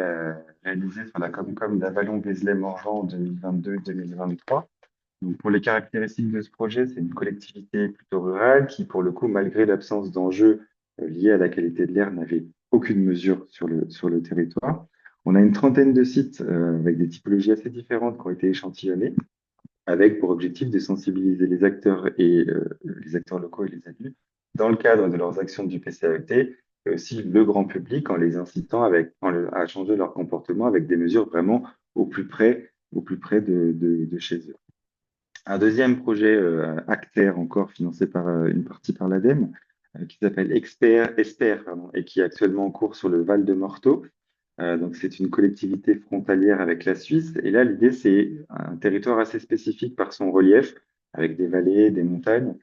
réalisé sur la Comcom d'Avallon-Vézelay-Morvan en 2022-2023. Donc, pour les caractéristiques de ce projet, c'est une collectivité plutôt rurale qui, pour le coup, malgré l'absence d'enjeux liés à la qualité de l'air, n'avait aucune mesure sur le territoire. On a une trentaine de sites avec des typologies assez différentes qui ont été échantillonnés, avec pour objectif de sensibiliser les acteurs les acteurs locaux et les adultes dans le cadre de leurs actions du PCAET, et aussi le grand public en les incitant à changer leur comportement avec des mesures vraiment au plus près de chez eux. Un deuxième projet Acter, encore financé par une partie par l'ADEME, qui s'appelle Esper, pardon, et qui est actuellement en cours sur le Val de Morteau. Donc, c'est une collectivité frontalière avec la Suisse. Et là, l'idée, c'est un territoire assez spécifique par son relief, avec des vallées, des montagnes,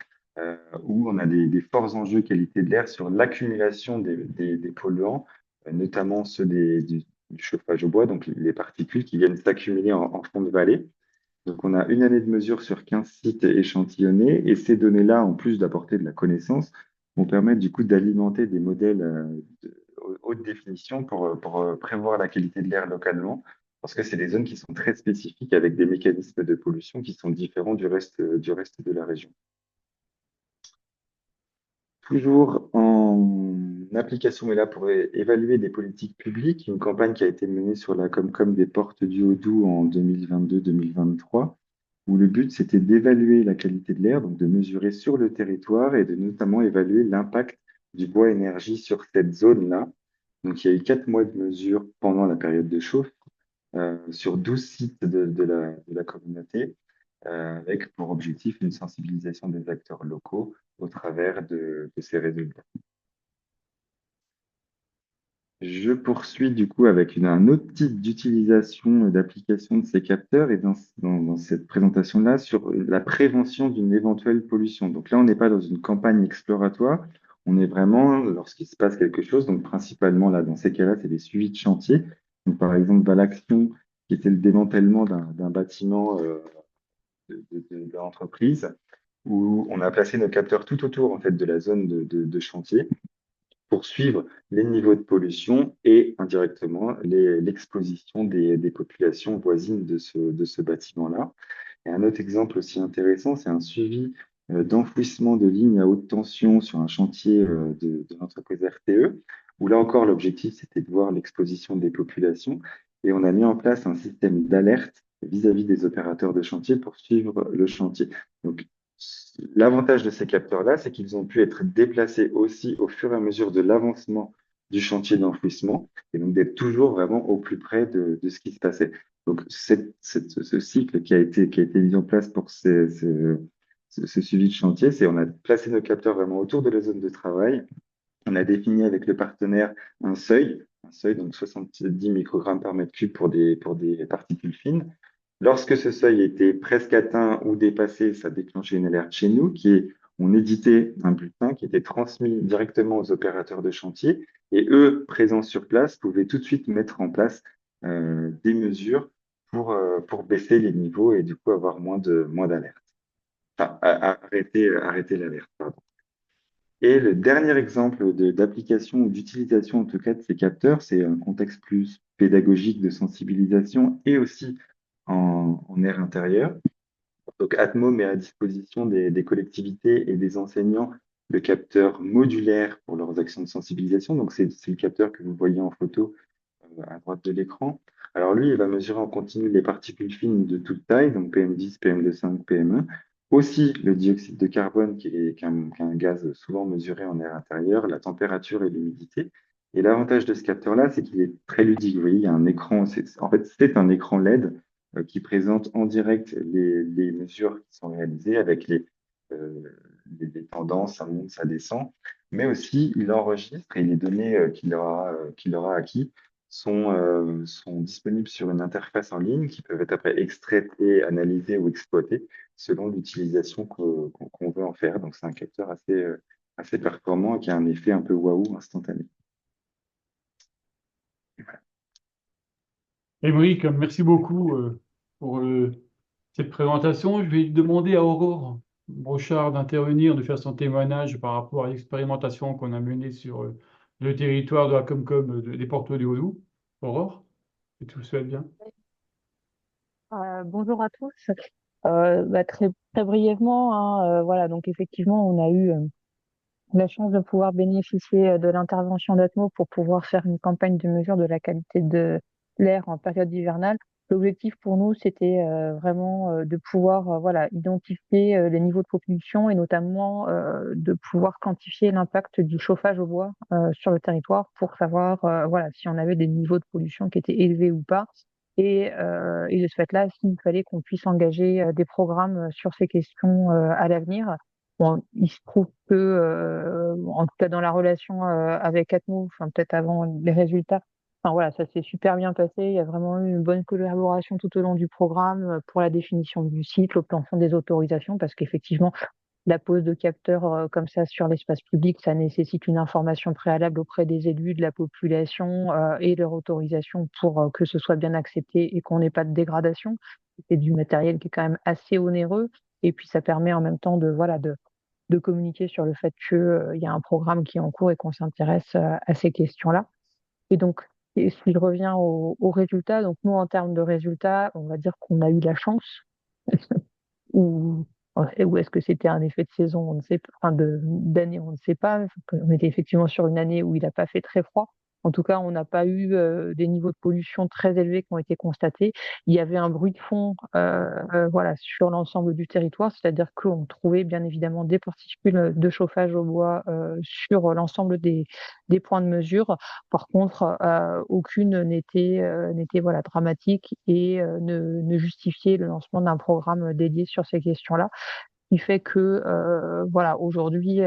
où on a des forts enjeux qualité de l'air sur l'accumulation des polluants, notamment ceux du chauffage au bois, donc les particules qui viennent s'accumuler en fond de vallée. Donc, on a une année de mesure sur 15 sites échantillonnés, et ces données-là, en plus d'apporter de la connaissance, vont permettre du coup d'alimenter des modèles de haute définition pour prévoir la qualité de l'air localement, parce que c'est des zones qui sont très spécifiques avec des mécanismes de pollution qui sont différents du reste de la région. Toujours en application, mais là pour évaluer des politiques publiques, une campagne qui a été menée sur la Comcom des Portes du Haut-Doubs en 2022-2023, où le but c'était d'évaluer la qualité de l'air, donc de mesurer sur le territoire et de notamment évaluer l'impact du bois énergie sur cette zone-là. Donc il y a eu 4 mois de mesure pendant la période de chauffe sur 12 sites de la communauté, avec pour objectif une sensibilisation des acteurs locaux au travers de ces résultats. Je poursuis du coup avec un autre type d'utilisation d'application de ces capteurs et dans cette présentation-là sur la prévention d'une éventuelle pollution. Donc là, on n'est pas dans une campagne exploratoire, on est vraiment lorsqu'il se passe quelque chose, donc principalement là, dans ces cas-là, c'est des suivis de chantier. Donc par exemple, Valaction, qui était le démantèlement d'un bâtiment de l'entreprise, où on a placé nos capteurs tout autour en fait, de la zone de chantier pour suivre les niveaux de pollution et indirectement l'exposition des populations voisines de ce bâtiment-là. Et un autre exemple aussi intéressant, c'est un suivi d'enfouissement de lignes à haute tension sur un chantier de l'entreprise RTE, où là encore l'objectif c'était de voir l'exposition des populations et on a mis en place un système d'alerte vis-à-vis des opérateurs de chantier pour suivre le chantier. Donc, l'avantage de ces capteurs-là, c'est qu'ils ont pu être déplacés aussi au fur et à mesure de l'avancement du chantier d'enfouissement et donc d'être toujours vraiment au plus près de ce qui se passait. Donc, ce cycle qui a été mis en place pour ce suivi de chantier, c'est on a placé nos capteurs vraiment autour de la zone de travail. On a défini avec le partenaire un seuil, donc 70 microgrammes par mètre cube pour des particules fines. Lorsque ce seuil était presque atteint ou dépassé, ça déclenchait une alerte chez nous on éditait un bulletin qui était transmis directement aux opérateurs de chantier et eux, présents sur place, pouvaient tout de suite mettre en place des mesures pour baisser les niveaux et du coup avoir moins d'alerte. Enfin, arrêter l'alerte, pardon. Et le dernier exemple d'application ou d'utilisation en tout cas de ces capteurs, c'est un contexte plus pédagogique de sensibilisation et aussi en air intérieur. Donc Atmo met à disposition des collectivités et des enseignants le capteur modulaire pour leurs actions de sensibilisation. Donc c'est le capteur que vous voyez en photo à droite de l'écran. Alors lui, il va mesurer en continu les particules fines de toute taille, donc PM10, PM2,5, PM1, aussi le dioxyde de carbone, qui est un gaz souvent mesuré en air intérieur, la température et l'humidité. Et l'avantage de ce capteur-là, c'est qu'il est très ludique. Vous voyez, il y a un écran, en fait, c'est un écran LED qui présente en direct les mesures qui sont réalisées avec euh, les tendances, ça monte, ça descend. Mais aussi, il enregistre et les données qu'il aura acquis sont disponibles sur une interface en ligne qui peuvent être après extraites et analysées ou exploitées selon l'utilisation qu'on veut en faire. Donc, c'est un capteur assez performant et qui a un effet un peu waouh instantané. Émeric, merci beaucoup pour cette présentation. Je vais demander à Aurore Brochard d'intervenir, de faire son témoignage par rapport à l'expérimentation qu'on a menée sur le territoire de la Comcom des Portes du Haut-Doubs. Aurore, si tout se fait bien. Bonjour à tous. Très, très brièvement, hein, voilà, donc effectivement, on a eu la chance de pouvoir bénéficier de l'intervention d'Atmo pour pouvoir faire une campagne de mesure de la qualité de l'air en période hivernale. L'objectif pour nous, c'était vraiment de pouvoir voilà, identifier les niveaux de pollution et notamment de pouvoir quantifier l'impact du chauffage au bois sur le territoire pour savoir voilà, si on avait des niveaux de pollution qui étaient élevés ou pas. Et de ce fait-là, s'il fallait qu'on puisse engager des programmes sur ces questions à l'avenir. Bon, il se trouve que, en tout cas dans la relation avec Atmo, enfin peut-être avant les résultats, enfin voilà, ça s'est super bien passé. Il y a vraiment eu une bonne collaboration tout au long du programme pour la définition du site, l'obtention des autorisations, parce qu'effectivement, la pose de capteurs comme ça sur l'espace public, ça nécessite une information préalable auprès des élus, de la population et leur autorisation pour que ce soit bien accepté et qu'on n'ait pas de dégradation. C'est du matériel qui est quand même assez onéreux. Et puis ça permet en même temps de voilà de communiquer sur le fait qu'il y a un programme qui est en cours et qu'on s'intéresse à ces questions-là. Et donc, et si je reviens aux résultats, donc nous en termes de résultats, on va dire qu'on a eu la chance ou, ou est-ce que c'était un effet de saison, on ne sait pas, enfin d'année, on ne sait pas. On était effectivement sur une année où il n'a pas fait très froid. En tout cas, on n'a pas eu des niveaux de pollution très élevés qui ont été constatés. Il y avait un bruit de fond voilà, sur l'ensemble du territoire, c'est-à-dire qu'on trouvait bien évidemment des particules de chauffage au bois sur l'ensemble des points de mesure. Par contre, aucune n'était voilà, dramatique et ne justifiait le lancement d'un programme dédié sur ces questions-là. Ce qui fait que voilà, aujourd'hui,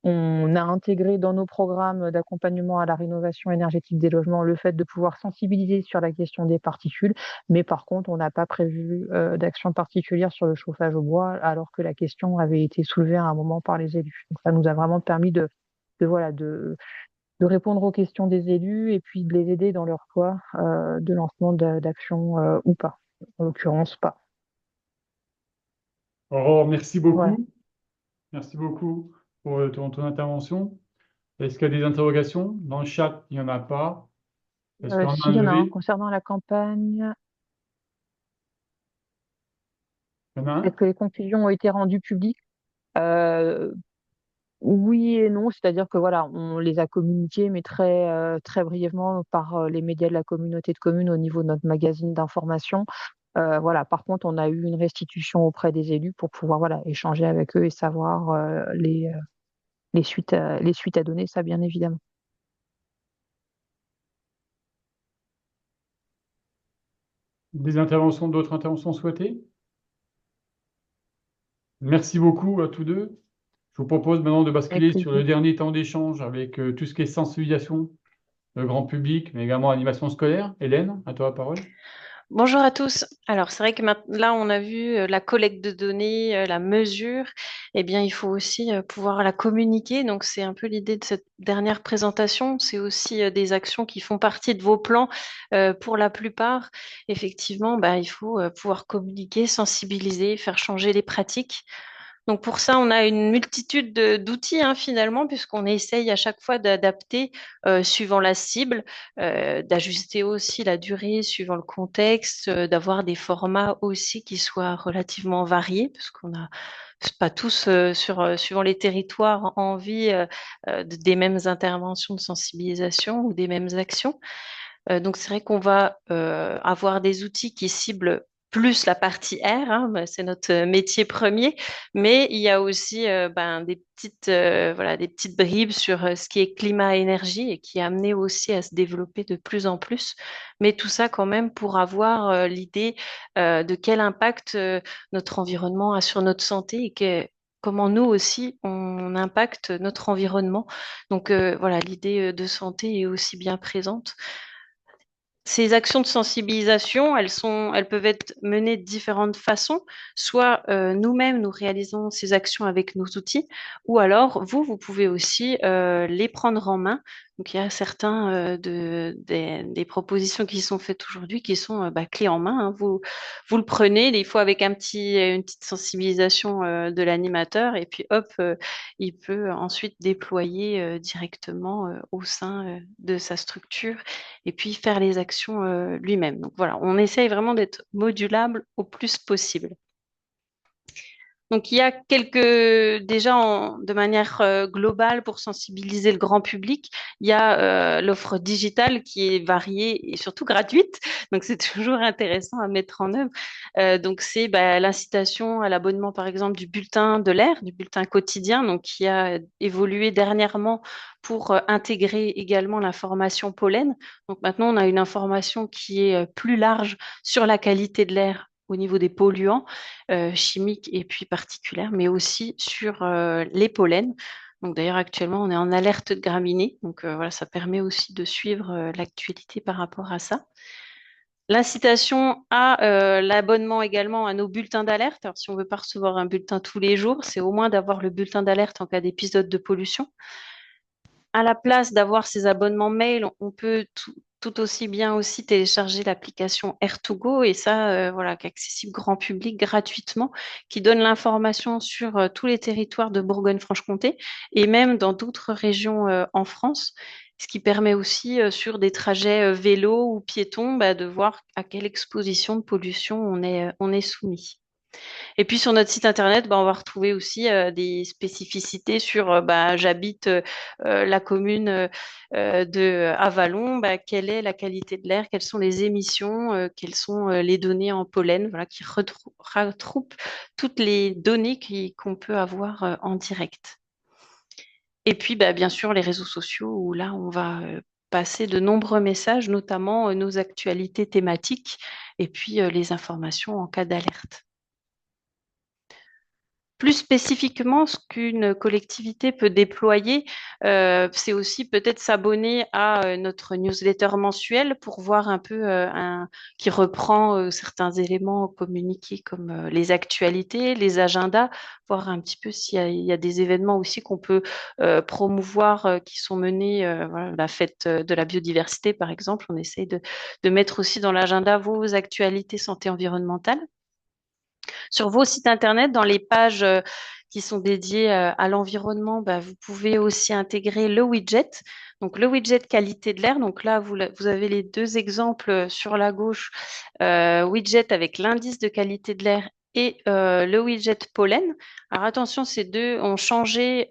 on a intégré dans nos programmes d'accompagnement à la rénovation énergétique des logements le fait de pouvoir sensibiliser sur la question des particules, mais par contre, on n'a pas prévu d'action particulière sur le chauffage au bois, alors que la question avait été soulevée à un moment par les élus. Donc, ça nous a vraiment permis voilà, de répondre aux questions des élus et puis de les aider dans leur choix de lancement d'actions ou pas. En l'occurrence, pas. Aurore, merci Voilà. beaucoup. Merci beaucoup pour ton intervention. Est-ce qu'il y a des interrogations? Dans le chat, il n'y en a pas. Est-ce qu'il y en a Si, un il y en a un levé? concernant la campagne. Il y en a Est-ce un? que les conclusions ont été rendues publiques? Euh, oui et non, c'est-à-dire que voilà, on les a communiquées, mais très brièvement par les médias de la communauté de communes au niveau de notre magazine d'information. Voilà. Par contre, on a eu une restitution auprès des élus pour pouvoir voilà, échanger avec eux et savoir les suites à donner, ça bien évidemment. D'autres interventions souhaitées? Merci beaucoup à tous deux. Je vous propose maintenant de Avec basculer sur plaisir. le dernier temps d'échange avec tout ce qui est sensibilisation, le grand public, mais également animation scolaire. Hélène, à toi la parole. Bonjour à tous. Alors, c'est vrai que là, on a vu la collecte de données, la mesure. Eh bien, il faut aussi pouvoir la communiquer. Donc, c'est un peu l'idée de cette dernière présentation. C'est aussi des actions qui font partie de vos plans pour la plupart. Effectivement, bah, il faut pouvoir communiquer, sensibiliser, faire changer les pratiques. Donc pour ça, on a une multitude d'outils finalement, puisqu'on essaye à chaque fois d'adapter suivant la cible, d'ajuster aussi la durée suivant le contexte, d'avoir des formats aussi qui soient relativement variés, parce qu'on a pas tous suivant les territoires envie des mêmes interventions de sensibilisation ou des mêmes actions. Donc c'est vrai qu'on va avoir des outils qui ciblent plus la partie R, hein, c'est notre métier premier, mais il y a aussi voilà, des petites bribes sur ce qui est climat-énergie et qui est amené aussi à se développer de plus en plus. Mais tout ça quand même pour avoir l'idée de quel impact notre environnement a sur notre santé et comment nous aussi on impacte notre environnement. Donc voilà, l'idée de santé est aussi bien présente. Ces actions de sensibilisation, elles peuvent être menées de différentes façons. Soit nous-mêmes, nous réalisons ces actions avec nos outils, ou alors vous pouvez aussi les prendre en main. Donc, il y a certains des propositions qui sont faites aujourd'hui qui sont clés en main, hein. Vous le prenez, il faut avec une petite sensibilisation de l'animateur, et puis hop, il peut ensuite déployer directement au sein de sa structure et puis faire les actions lui-même. Donc voilà, on essaye vraiment d'être modulable au plus possible. Donc, il y a de manière globale pour sensibiliser le grand public, il y a l'offre digitale qui est variée et surtout gratuite. Donc, c'est toujours intéressant à mettre en œuvre. Donc, c'est l'incitation à l'abonnement, par exemple, du bulletin de l'air, du bulletin quotidien, donc qui a évolué dernièrement pour intégrer également l'information pollen. Donc, maintenant, on a une information qui est plus large sur la qualité de l'air au niveau des polluants chimiques et puis particulaires, mais aussi sur les pollens. Donc d'ailleurs, actuellement, on est en alerte de graminées. Donc voilà, ça permet aussi de suivre l'actualité par rapport à ça. L'incitation à l'abonnement également à nos bulletins d'alerte. Alors, si on ne veut pas recevoir un bulletin tous les jours, c'est au moins d'avoir le bulletin d'alerte en cas d'épisode de pollution. À la place d'avoir ces abonnements mail, on peut tout aussi bien aussi télécharger l'application Air2Go et ça, voilà, qui est accessible grand public gratuitement, qui donne l'information sur tous les territoires de Bourgogne-Franche-Comté et même dans d'autres régions en France, ce qui permet aussi sur des trajets vélo ou piétons de voir à quelle exposition de pollution on est soumis. Et puis sur notre site internet, on va retrouver aussi des spécificités sur j'habite la commune de Avallon, quelle est la qualité de l'air, quelles sont les émissions, quelles sont les données en pollen, voilà, qui retrouvent toutes les données qu'on peut avoir en direct. Et puis bien sûr les réseaux sociaux où là on va passer de nombreux messages, notamment nos actualités thématiques et puis les informations en cas d'alerte. Plus spécifiquement, ce qu'une collectivité peut déployer, c'est aussi peut-être s'abonner à notre newsletter mensuelle pour voir un peu qui reprend certains éléments communiqués comme les actualités, les agendas, voir un petit peu il y a des événements aussi qu'on peut promouvoir qui sont menés, voilà, la fête de la biodiversité par exemple, on essaie de mettre aussi dans l'agenda vos actualités santé environnementale. Sur vos sites internet, dans les pages qui sont dédiées à l'environnement, vous pouvez aussi intégrer le widget. Donc, le widget qualité de l'air. Donc là, vous avez les deux exemples sur la gauche. Widget avec l'indice de qualité de l'air et le widget pollen. Alors attention, ces deux ont changé.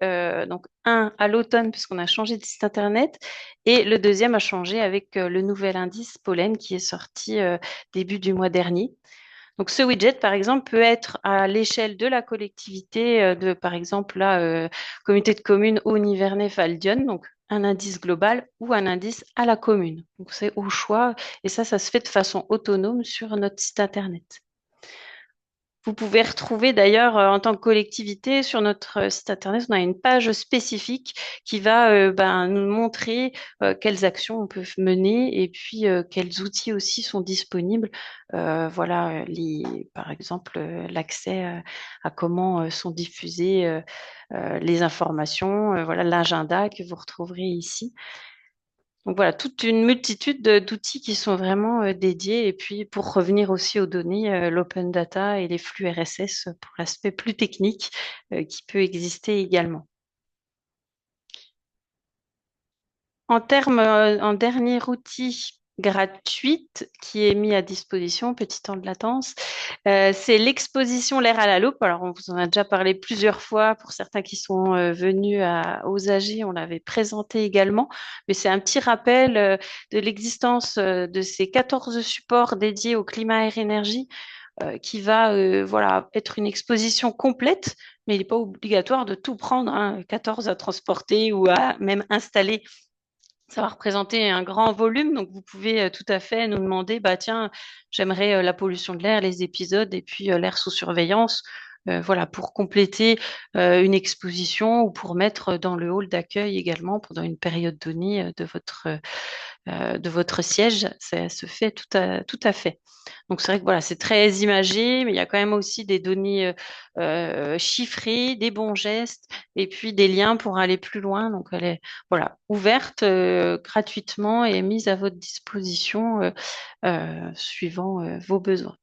Donc, un à l'automne, puisqu'on a changé de site internet. Et le deuxième a changé avec le nouvel indice pollen qui est sorti début du mois dernier. Donc, ce widget, par exemple, peut être à l'échelle de la collectivité, par exemple, la communauté de communes Aude-Nivernais-Faldion, donc un indice global ou un indice à la commune. Donc, c'est au choix et ça se fait de façon autonome sur notre site internet. Vous pouvez retrouver d'ailleurs en tant que collectivité sur notre site internet, on a une page spécifique qui va nous montrer quelles actions on peut mener et puis quels outils aussi sont disponibles. Voilà, par exemple, l'accès à comment sont diffusées les informations, voilà l'agenda que vous retrouverez ici. Donc voilà, toute une multitude d'outils qui sont vraiment dédiés. Et puis pour revenir aussi aux données, l'open data et les flux RSS pour l'aspect plus technique qui peut exister également. En dernier outil gratuit qui est mis à disposition, petit temps de latence, c'est l'exposition l'air à la loupe. Alors, on vous en a déjà parlé plusieurs fois. Pour certains qui sont venus aux AG, on l'avait présenté également. Mais c'est un petit rappel de l'existence de ces 14 supports dédiés au climat, air, énergie qui va voilà, être une exposition complète, mais il n'est pas obligatoire de tout prendre, hein, 14 à transporter ou à même installer. Ça va représenter un grand volume, donc vous pouvez tout à fait nous demander, bah tiens, j'aimerais la pollution de l'air, les épisodes et puis l'air sous surveillance, voilà, pour compléter une exposition ou pour mettre dans le hall d'accueil également pendant une période donnée de votre siège, ça se fait tout à fait. Donc c'est vrai que voilà, c'est très imagé, mais il y a quand même aussi des données chiffrées, des bons gestes et puis des liens pour aller plus loin. Donc elle est voilà, ouverte gratuitement et mise à votre disposition suivant vos besoins.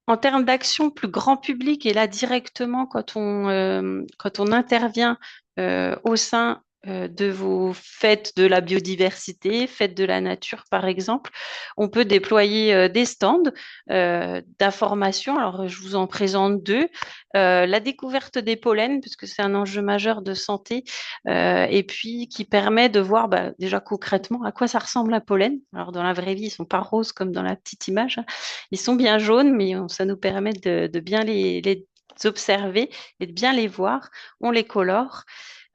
En termes d'action plus grand public, et là directement quand on intervient au sein de vos fêtes de la biodiversité, fêtes de la nature par exemple, on peut déployer des stands d'information. Alors je vous en présente deux. La découverte des pollens, puisque c'est un enjeu majeur de santé, et puis qui permet de voir bah, déjà concrètement à quoi ça ressemble un pollen. Alors dans la vraie vie, ils sont pas roses comme dans la petite image, hein. Ils sont bien jaunes, mais ça nous permet de bien les observer et de bien les voir. On les colore.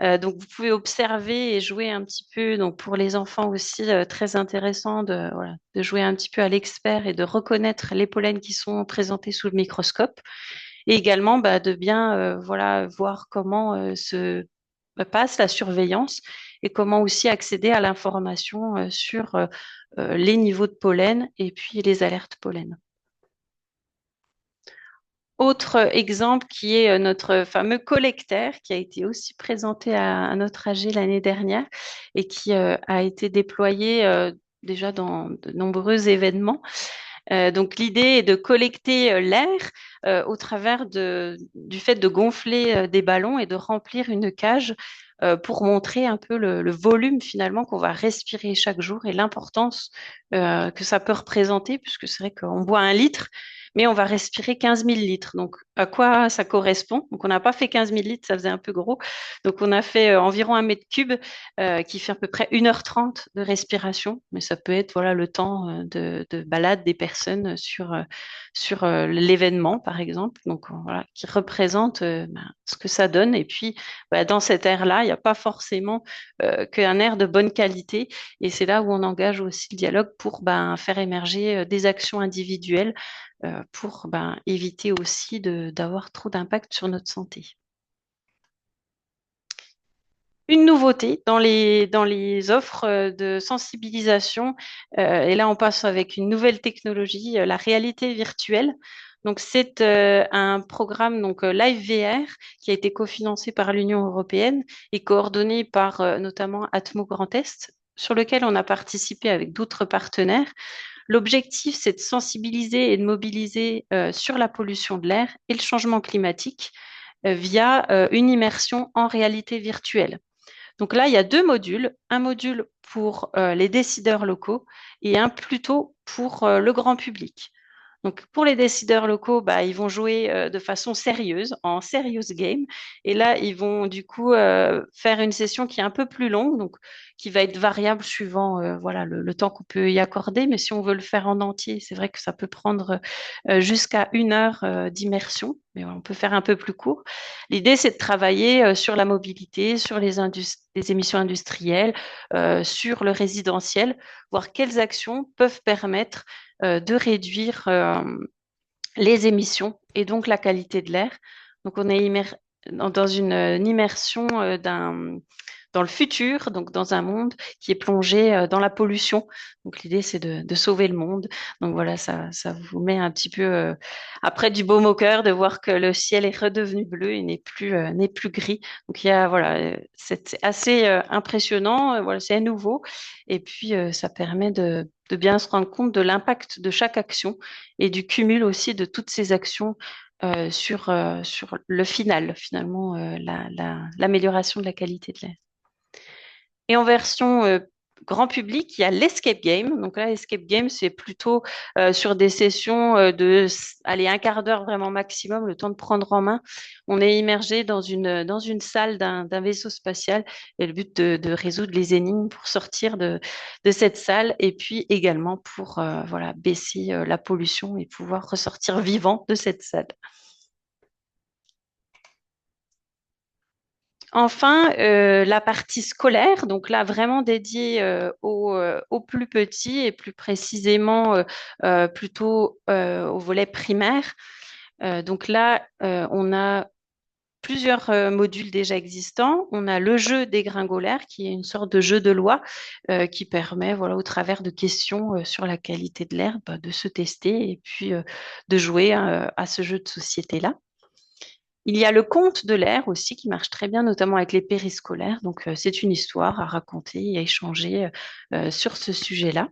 Donc, vous pouvez observer et jouer un petit peu. Donc, pour les enfants aussi, très intéressant voilà, de jouer un petit peu à l'expert et de reconnaître les pollens qui sont présentés sous le microscope. Et également, bah, de bien voilà, voir comment se passe la surveillance et comment aussi accéder à l'information sur les niveaux de pollen et puis les alertes pollen. Autre exemple qui est notre fameux collecteur qui a été aussi présenté à notre AG l'année dernière et qui a été déployé déjà dans de nombreux événements. Donc l'idée est de collecter l'air au travers du fait de gonfler des ballons et de remplir une cage pour montrer un peu le volume finalement qu'on va respirer chaque jour et l'importance que ça peut représenter, puisque c'est vrai qu'on boit 1 litre, mais on va respirer 15 000 litres. Donc, à quoi ça correspond? Donc, on n'a pas fait 15 000 litres, ça faisait un peu gros. Donc, on a fait environ 1 mètre cube qui fait à peu près 1h30 de respiration. Mais ça peut être voilà, le temps de balade des personnes sur l'événement, par exemple. Donc, voilà, qui représente ce que ça donne. Et puis, bah, dans cet air-là, il n'y a pas forcément qu'un air de bonne qualité. Et c'est là où on engage aussi le dialogue pour ben, faire émerger des actions individuelles pour ben, éviter aussi d'avoir trop d'impact sur notre santé. Une nouveauté dans les offres de sensibilisation, et là on passe avec une nouvelle technologie, la réalité virtuelle. Donc c'est un programme donc Live VR qui a été cofinancé par l'Union européenne et coordonné par notamment Atmo Grand Est, sur lequel on a participé avec d'autres partenaires. L'objectif, c'est de sensibiliser et de mobiliser sur la pollution de l'air et le changement climatique via une immersion en réalité virtuelle. Donc là, il y a 2 modules, un module pour les décideurs locaux et un plutôt pour le grand public. Donc pour les décideurs locaux, bah, ils vont jouer de façon sérieuse, en serious game. Et là, ils vont du coup faire une session qui est un peu plus longue, donc qui va être variable suivant voilà, le temps qu'on peut y accorder. Mais si on veut le faire en entier, c'est vrai que ça peut prendre jusqu'à 1 heure d'immersion. Mais on peut faire un peu plus court. L'idée, c'est de travailler sur la mobilité, sur les émissions industrielles, sur le résidentiel, voir quelles actions peuvent permettre de réduire les émissions et donc la qualité de l'air. Donc on est dans une immersion dans le futur, donc dans un monde qui est plongé dans la pollution. Donc l'idée, c'est de sauver le monde. Donc voilà, ça vous met un petit peu après du baume au cœur de voir que le ciel est redevenu bleu et n'est plus gris. Donc il y a voilà, c'est assez impressionnant. Voilà, c'est nouveau et puis ça permet de bien se rendre compte de l'impact de chaque action et du cumul aussi de toutes ces actions sur le final, finalement, l'amélioration de la qualité de l'air. Et en version grand public, il y a l'escape game. Donc là, l'escape game, c'est plutôt sur des sessions allez, un quart d'heure vraiment maximum, le temps de prendre en main. On est immergé dans une salle d'un vaisseau spatial et le but de résoudre les énigmes pour sortir de cette salle et puis également pour voilà, baisser la pollution et pouvoir ressortir vivant de cette salle. Enfin, la partie scolaire, donc là vraiment dédiée aux plus petits et plus précisément plutôt au volet primaire. Donc là, on a plusieurs modules déjà existants. On a le jeu des gringolaires, qui est une sorte de jeu de loi qui permet, voilà, au travers de questions sur la qualité de l'air, bah, de se tester et puis de jouer à ce jeu de société-là. Il y a le conte de l'air aussi qui marche très bien, notamment avec les périscolaires. Donc, c'est une histoire à raconter et à échanger sur ce sujet-là.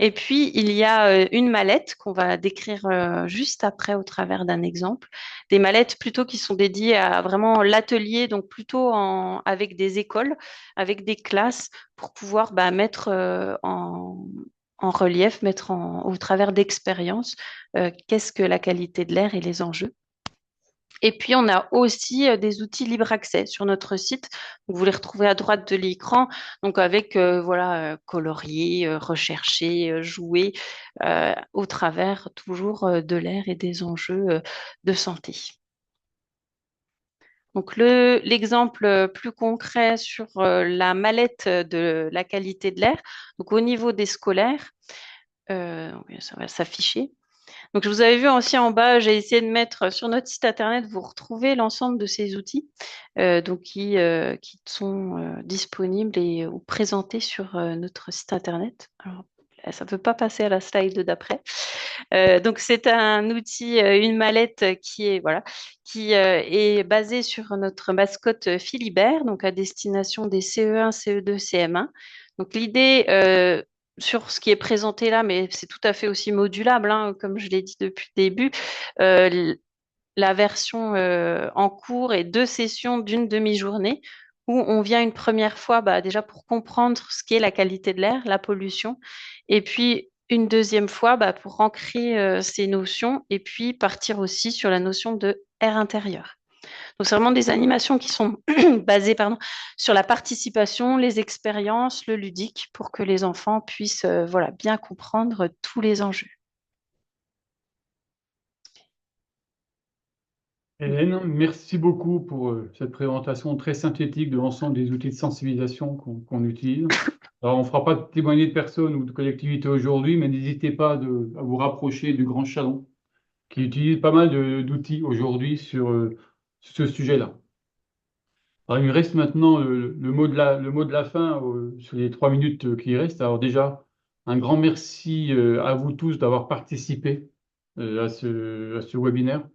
Et puis, il y a une mallette qu'on va décrire juste après au travers d'un exemple. Des mallettes plutôt qui sont dédiées à vraiment l'atelier, donc plutôt avec des écoles, avec des classes pour pouvoir bah, mettre en relief, au travers d'expériences, qu'est-ce que la qualité de l'air et les enjeux. Et puis, on a aussi des outils libre accès sur notre site. Donc, vous les retrouvez à droite de l'écran, donc avec voilà, colorier, rechercher, jouer au travers toujours de l'air et des enjeux de santé. Donc, l'exemple plus concret sur la mallette de la qualité de l'air. Donc, au niveau des scolaires, ça va s'afficher. Donc, je vous avais vu aussi en bas, j'ai essayé de mettre sur notre site internet, vous retrouvez l'ensemble de ces outils donc qui sont disponibles et ou présentés sur notre site internet. Alors, là, ça ne peut pas passer à la slide d'après. Donc, c'est un outil, une mallette qui est, voilà, qui est basée sur notre mascotte Philibert, donc à destination des CE1, CE2, CM1. Donc, l'idée sur ce qui est présenté là, mais c'est tout à fait aussi modulable, hein, comme je l'ai dit depuis le début. La version en cours est 2 sessions d'une demi-journée où on vient une première fois bah, déjà pour comprendre ce qu'est la qualité de l'air, la pollution, et puis une deuxième fois bah, pour ancrer ces notions et puis partir aussi sur la notion de air intérieur. Donc, c'est vraiment des animations qui sont basées sur la participation, les expériences, le ludique, pour que les enfants puissent voilà, bien comprendre tous les enjeux. Hélène, merci beaucoup pour cette présentation très synthétique de l'ensemble des outils de sensibilisation qu'on utilise. Alors, on ne fera pas témoigner de personnes ou de collectivités aujourd'hui, mais n'hésitez pas à vous rapprocher du Grand Chalon, qui utilise pas mal d'outils aujourd'hui sur ce sujet-là. Alors, il me reste maintenant le mot de la fin sur les 3 minutes qui restent. Alors déjà, un grand merci à vous tous d'avoir participé à ce webinaire.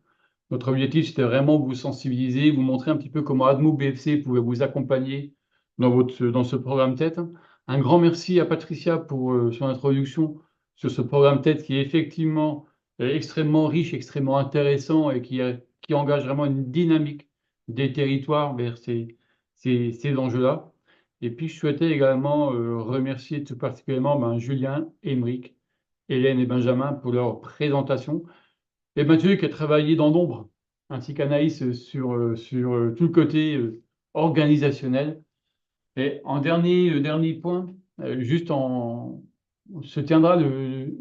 Notre objectif, c'était vraiment vous sensibiliser, vous montrer un petit peu comment Admo BFC pouvait vous accompagner dans ce programme TED. Un grand merci à Patricia pour son introduction sur ce programme TED qui est effectivement extrêmement riche, extrêmement intéressant et qui engage vraiment une dynamique des territoires vers ces enjeux-là. Et puis, je souhaitais également remercier tout particulièrement Julien, Émeric, Hélène et Benjamin pour leur présentation. Et Mathieu qui a travaillé dans l'ombre, ainsi qu'Anaïs sur tout le côté organisationnel. Et en dernier point, se tiendra le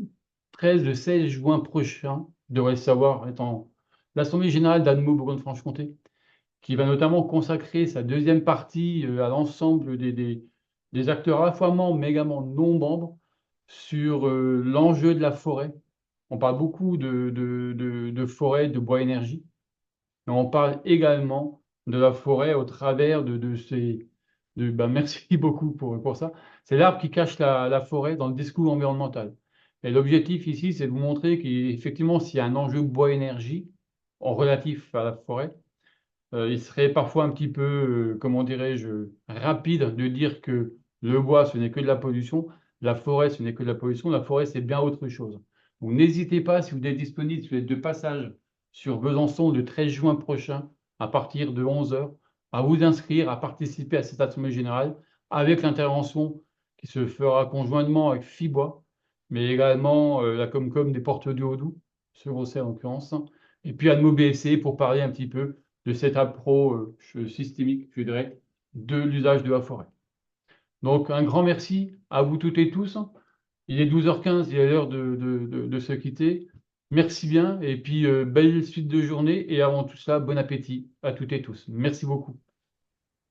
13, le 16 juin prochain, vous devrez le savoir, étant l'Assemblée générale d'Admo Bourgogne-Franche-Comté, qui va notamment consacrer sa deuxième partie à l'ensemble des acteurs à la fois membres, mais également non membres, sur l'enjeu de la forêt. On parle beaucoup de forêt, de bois énergie, mais on parle également de la forêt au travers de ces... merci beaucoup pour ça. C'est l'arbre qui cache la forêt dans le discours environnemental. Et l'objectif ici, c'est de vous montrer qu'effectivement, s'il y a un enjeu bois énergie en relatif à la forêt, il serait parfois un petit peu, comment dirais-je, rapide de dire que le bois, ce n'est que de la pollution, la forêt, ce n'est que de la pollution, la forêt, c'est bien autre chose. Donc n'hésitez pas, si vous êtes disponible, si vous êtes de passage sur Besançon le 13 juin prochain, à partir de 11 h, à vous inscrire, à participer à cette assemblée générale avec l'intervention qui se fera conjointement avec FIBOA, mais également la Comcom des Portes du Haut-Doubs, ce Grosset en l'occurrence, et puis Admo BSC pour parler un petit peu de cette approche systémique, je dirais, de l'usage de la forêt. Donc, un grand merci à vous toutes et tous. Il est 12h15, il est l'heure de se quitter. Merci bien, et puis belle suite de journée, et avant tout cela, bon appétit à toutes et tous. Merci beaucoup.